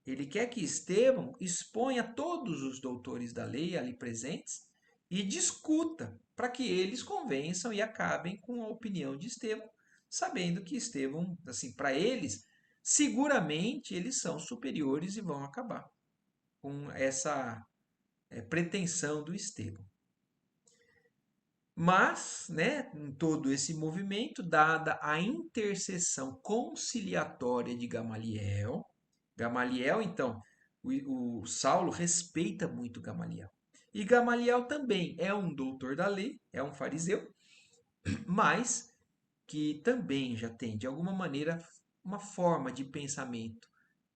Ele quer que Estevão exponha todos os doutores da lei ali presentes e discuta para que eles convençam e acabem com a opinião de Estevão, sabendo que Estevão, assim, para eles, seguramente eles são superiores e vão acabar com essa pretensão do Estevão. Mas, né, em todo esse movimento, dada a intercessão conciliatória de Gamaliel, então, o Saulo respeita muito Gamaliel. E Gamaliel também é um doutor da lei, é um fariseu, mas que também já tem, de alguma maneira, uma forma de pensamento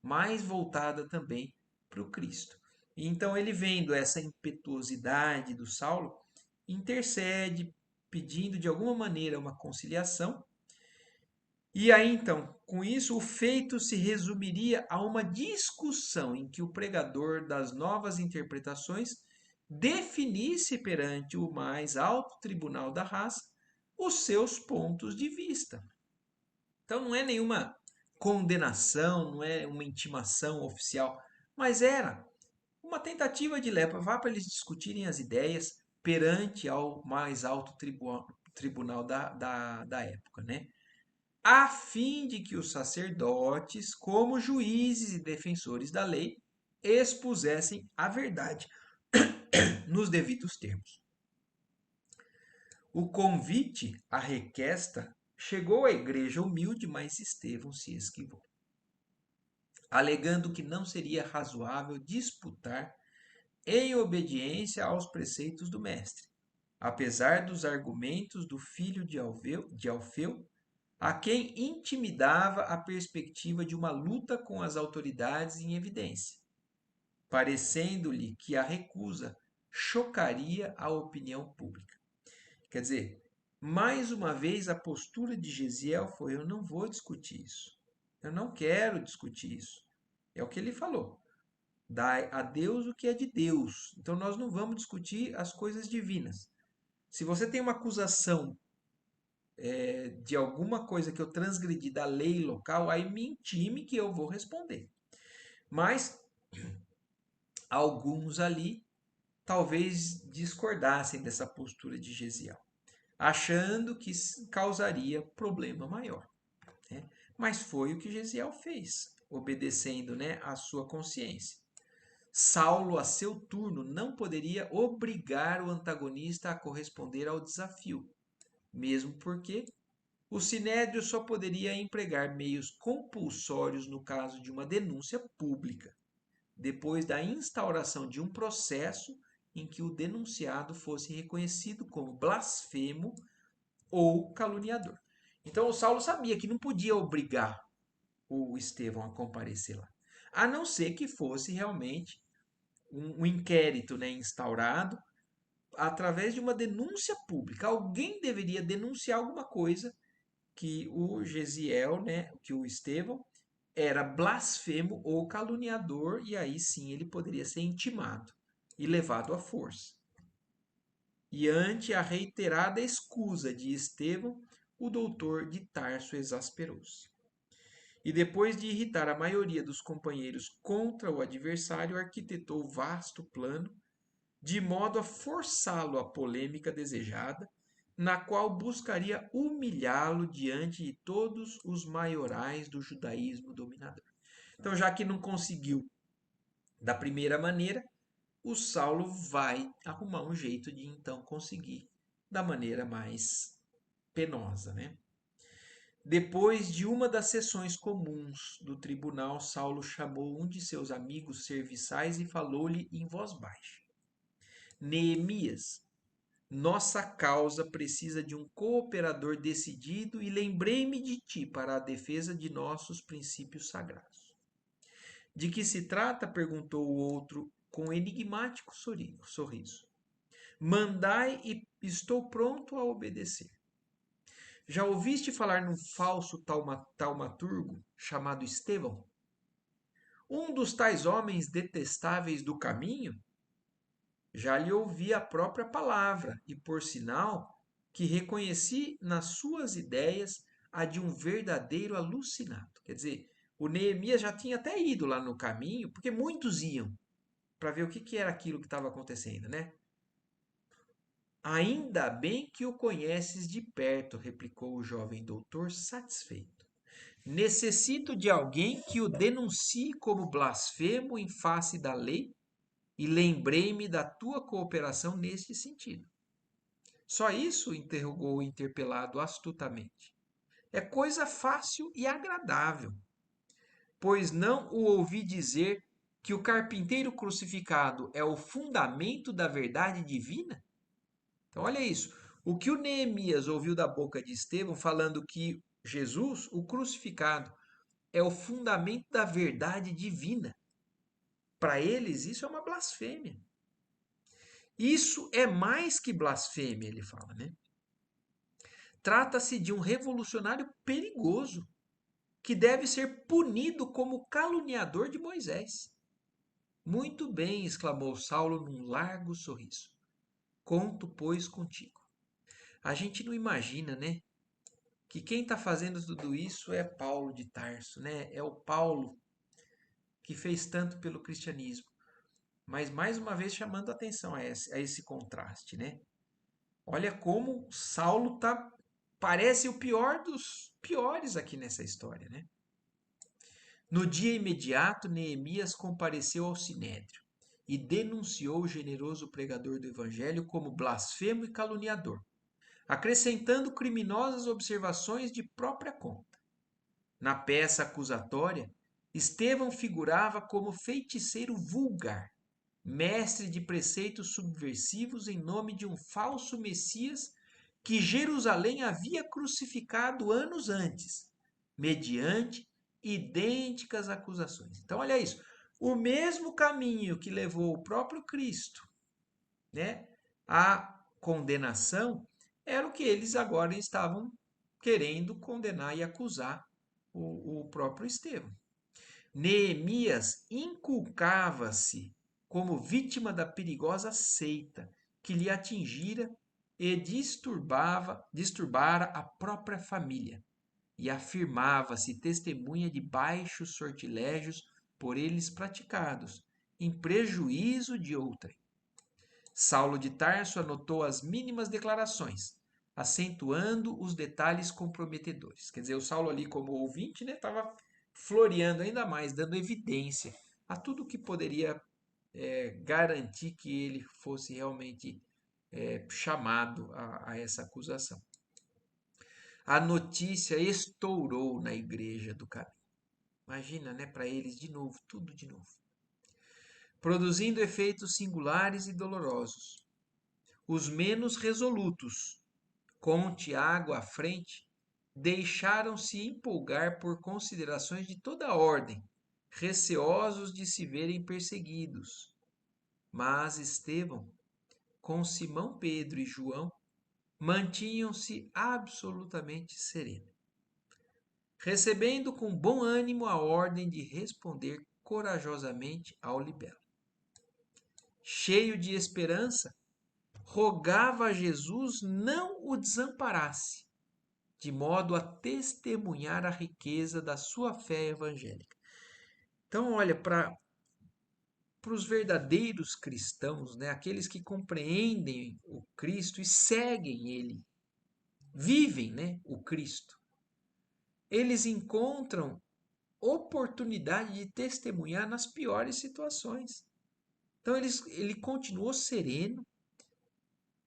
mais voltada também para o Cristo. E então, ele vendo essa impetuosidade do Saulo, intercede, pedindo de alguma maneira uma conciliação. E aí, então, com isso, o feito se resumiria a uma discussão em que o pregador das novas interpretações definisse perante o mais alto tribunal da raça os seus pontos de vista. Então, não é nenhuma condenação, não é uma intimação oficial, mas era uma tentativa de levar para eles discutirem as ideias perante ao mais alto tribunal da época, né? A fim de que os sacerdotes, como juízes e defensores da lei, expusessem a verdade nos devidos termos. O convite à requesta chegou à igreja humilde, mas Estevão se esquivou, alegando que não seria razoável disputar em obediência aos preceitos do mestre, apesar dos argumentos do filho de Alfeu, a quem intimidava a perspectiva de uma luta com as autoridades em evidência, parecendo-lhe que a recusa chocaria a opinião pública. Quer dizer, mais uma vez a postura de Gesiel foi: eu não vou discutir isso. Eu não quero discutir isso. É o que ele falou. Dai a Deus o que é de Deus. Então nós não vamos discutir as coisas divinas. Se você tem uma acusação de alguma coisa que eu transgredi da lei local, aí me intime que eu vou responder. Mas alguns ali talvez discordassem dessa postura de Gesiel, achando que causaria problema maior, né? Mas foi o que Gesiel fez, obedecendo, né, à sua consciência. Saulo, a seu turno, não poderia obrigar o antagonista a corresponder ao desafio, mesmo porque o sinédrio só poderia empregar meios compulsórios no caso de uma denúncia pública, depois da instauração de um processo em que o denunciado fosse reconhecido como blasfemo ou caluniador. Então o Saulo sabia que não podia obrigar o Estevão a comparecer lá, a não ser que fosse realmente um inquérito, né, instaurado através de uma denúncia pública. Alguém deveria denunciar alguma coisa que o Gesiel, né, que o Estevão era blasfemo ou caluniador, e aí sim ele poderia ser intimado e levado à força. E ante a reiterada escusa de Estevão, o doutor de Tarso exasperou-se. E depois de irritar a maioria dos companheiros contra o adversário, arquitetou vasto plano, de modo a forçá-lo à polêmica desejada, na qual buscaria humilhá-lo diante de todos os maiorais do judaísmo dominador. Então, já que não conseguiu da primeira maneira, o Saulo vai arrumar um jeito de então conseguir da maneira mais penosa, né? Depois de uma das sessões comuns do tribunal, Saulo chamou um de seus amigos serviçais e falou-lhe em voz baixa: Neemias, nossa causa precisa de um cooperador decidido e lembrei-me de ti para a defesa de nossos princípios sagrados. De que se trata? Perguntou o outro com enigmático sorriso. Mandai e estou pronto a obedecer. Já ouviste falar num falso taumaturgo chamado Estevão? Um dos tais homens detestáveis do caminho? Já lhe ouvi a própria palavra, e por sinal que reconheci nas suas ideias a de um verdadeiro alucinado. Quer dizer, o Neemias já tinha até ido lá no caminho, porque muitos iam para ver o que era aquilo que estava acontecendo, né? Ainda bem que o conheces de perto, replicou o jovem doutor, satisfeito. Necessito de alguém que o denuncie como blasfemo em face da lei e lembrei-me da tua cooperação neste sentido. Só isso? Interrogou o interpelado astutamente. É coisa fácil e agradável, pois não o ouvi dizer que o carpinteiro crucificado é o fundamento da verdade divina? Então, olha isso. O que o Neemias ouviu da boca de Estevão falando que Jesus, o crucificado, é o fundamento da verdade divina. Para eles, isso é uma blasfêmia. Isso é mais que blasfêmia, ele fala, né? Trata-se de um revolucionário perigoso, que deve ser punido como caluniador de Moisés. Muito bem, exclamou Saulo num largo sorriso. Conto, pois, contigo. A gente não imagina, né, que quem está fazendo tudo isso é Paulo de Tarso, né? É o Paulo que fez tanto pelo cristianismo. Mas mais uma vez chamando a atenção a esse contraste, né? Olha como Saulo tá parece o pior dos piores aqui nessa história, né? No dia imediato, Neemias compareceu ao sinédrio e denunciou o generoso pregador do evangelho como blasfemo e caluniador, acrescentando criminosas observações de própria conta. Na peça acusatória, Estevão figurava como feiticeiro vulgar, mestre de preceitos subversivos em nome de um falso Messias que Jerusalém havia crucificado anos antes, mediante idênticas acusações. Então, olha isso. O mesmo caminho que levou o próprio Cristo, né, à condenação era o que eles agora estavam querendo condenar e acusar o próprio Estevão. Neemias inculcava-se como vítima da perigosa seita que lhe atingira e disturbara a própria família, e afirmava-se testemunha de baixos sortilégios por eles praticados, em prejuízo de outrem. Saulo de Tarso anotou as mínimas declarações, acentuando os detalhes comprometedores. Quer dizer, o Saulo ali como ouvinte, né, estava floreando ainda mais, dando evidência a tudo que poderia garantir que ele fosse realmente chamado a essa acusação. A notícia estourou na igreja do caminho. Imagina, né, para eles de novo, tudo de novo. Produzindo efeitos singulares e dolorosos. Os menos resolutos, com Tiago à frente, deixaram-se empolgar por considerações de toda a ordem, receosos de se verem perseguidos. Mas Estevão, com Simão Pedro e João, mantinham-se absolutamente serenos, recebendo com bom ânimo a ordem de responder corajosamente ao libelo. Cheio de esperança, rogava a Jesus não o desamparasse, de modo a testemunhar a riqueza da sua fé evangélica. Então, olha, para os verdadeiros cristãos, né, aqueles que compreendem o Cristo e seguem ele, vivem, né, o Cristo, eles encontram oportunidade de testemunhar nas piores situações. Então ele continuou sereno,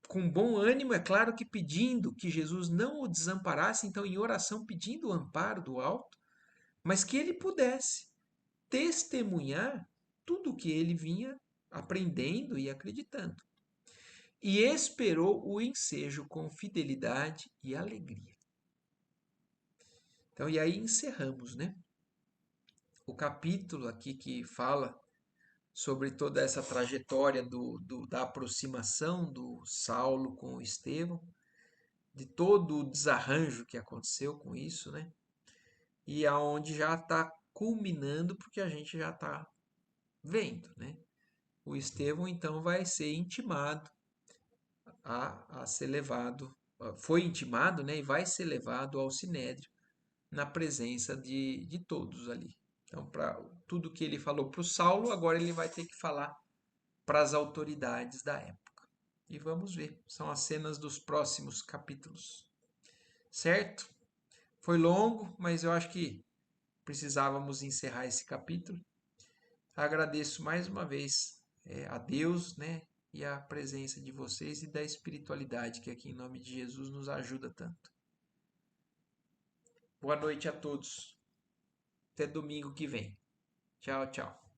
com bom ânimo, é claro que pedindo que Jesus não o desamparasse, então em oração pedindo o amparo do alto, mas que ele pudesse testemunhar tudo o que ele vinha aprendendo e acreditando. E esperou o ensejo com fidelidade e alegria. Então, e aí encerramos, né? O capítulo aqui que fala sobre toda essa trajetória da aproximação do Saulo com o Estevão, de todo o desarranjo que aconteceu com isso, né? E aonde já está culminando, porque a gente já está vendo, né? O Estevão então vai ser intimado a ser levado, foi intimado, né? E vai ser levado ao Sinédrio na presença de todos ali. Então, para tudo que ele falou para o Saulo, agora ele vai ter que falar para as autoridades da época. E vamos ver, são as cenas dos próximos capítulos. Certo? Foi longo, mas eu acho que precisávamos encerrar esse capítulo. Agradeço mais uma vez a Deus, né, e a presença de vocês e da espiritualidade que aqui em nome de Jesus nos ajuda tanto. Boa noite a todos. Até domingo que vem. Tchau, tchau.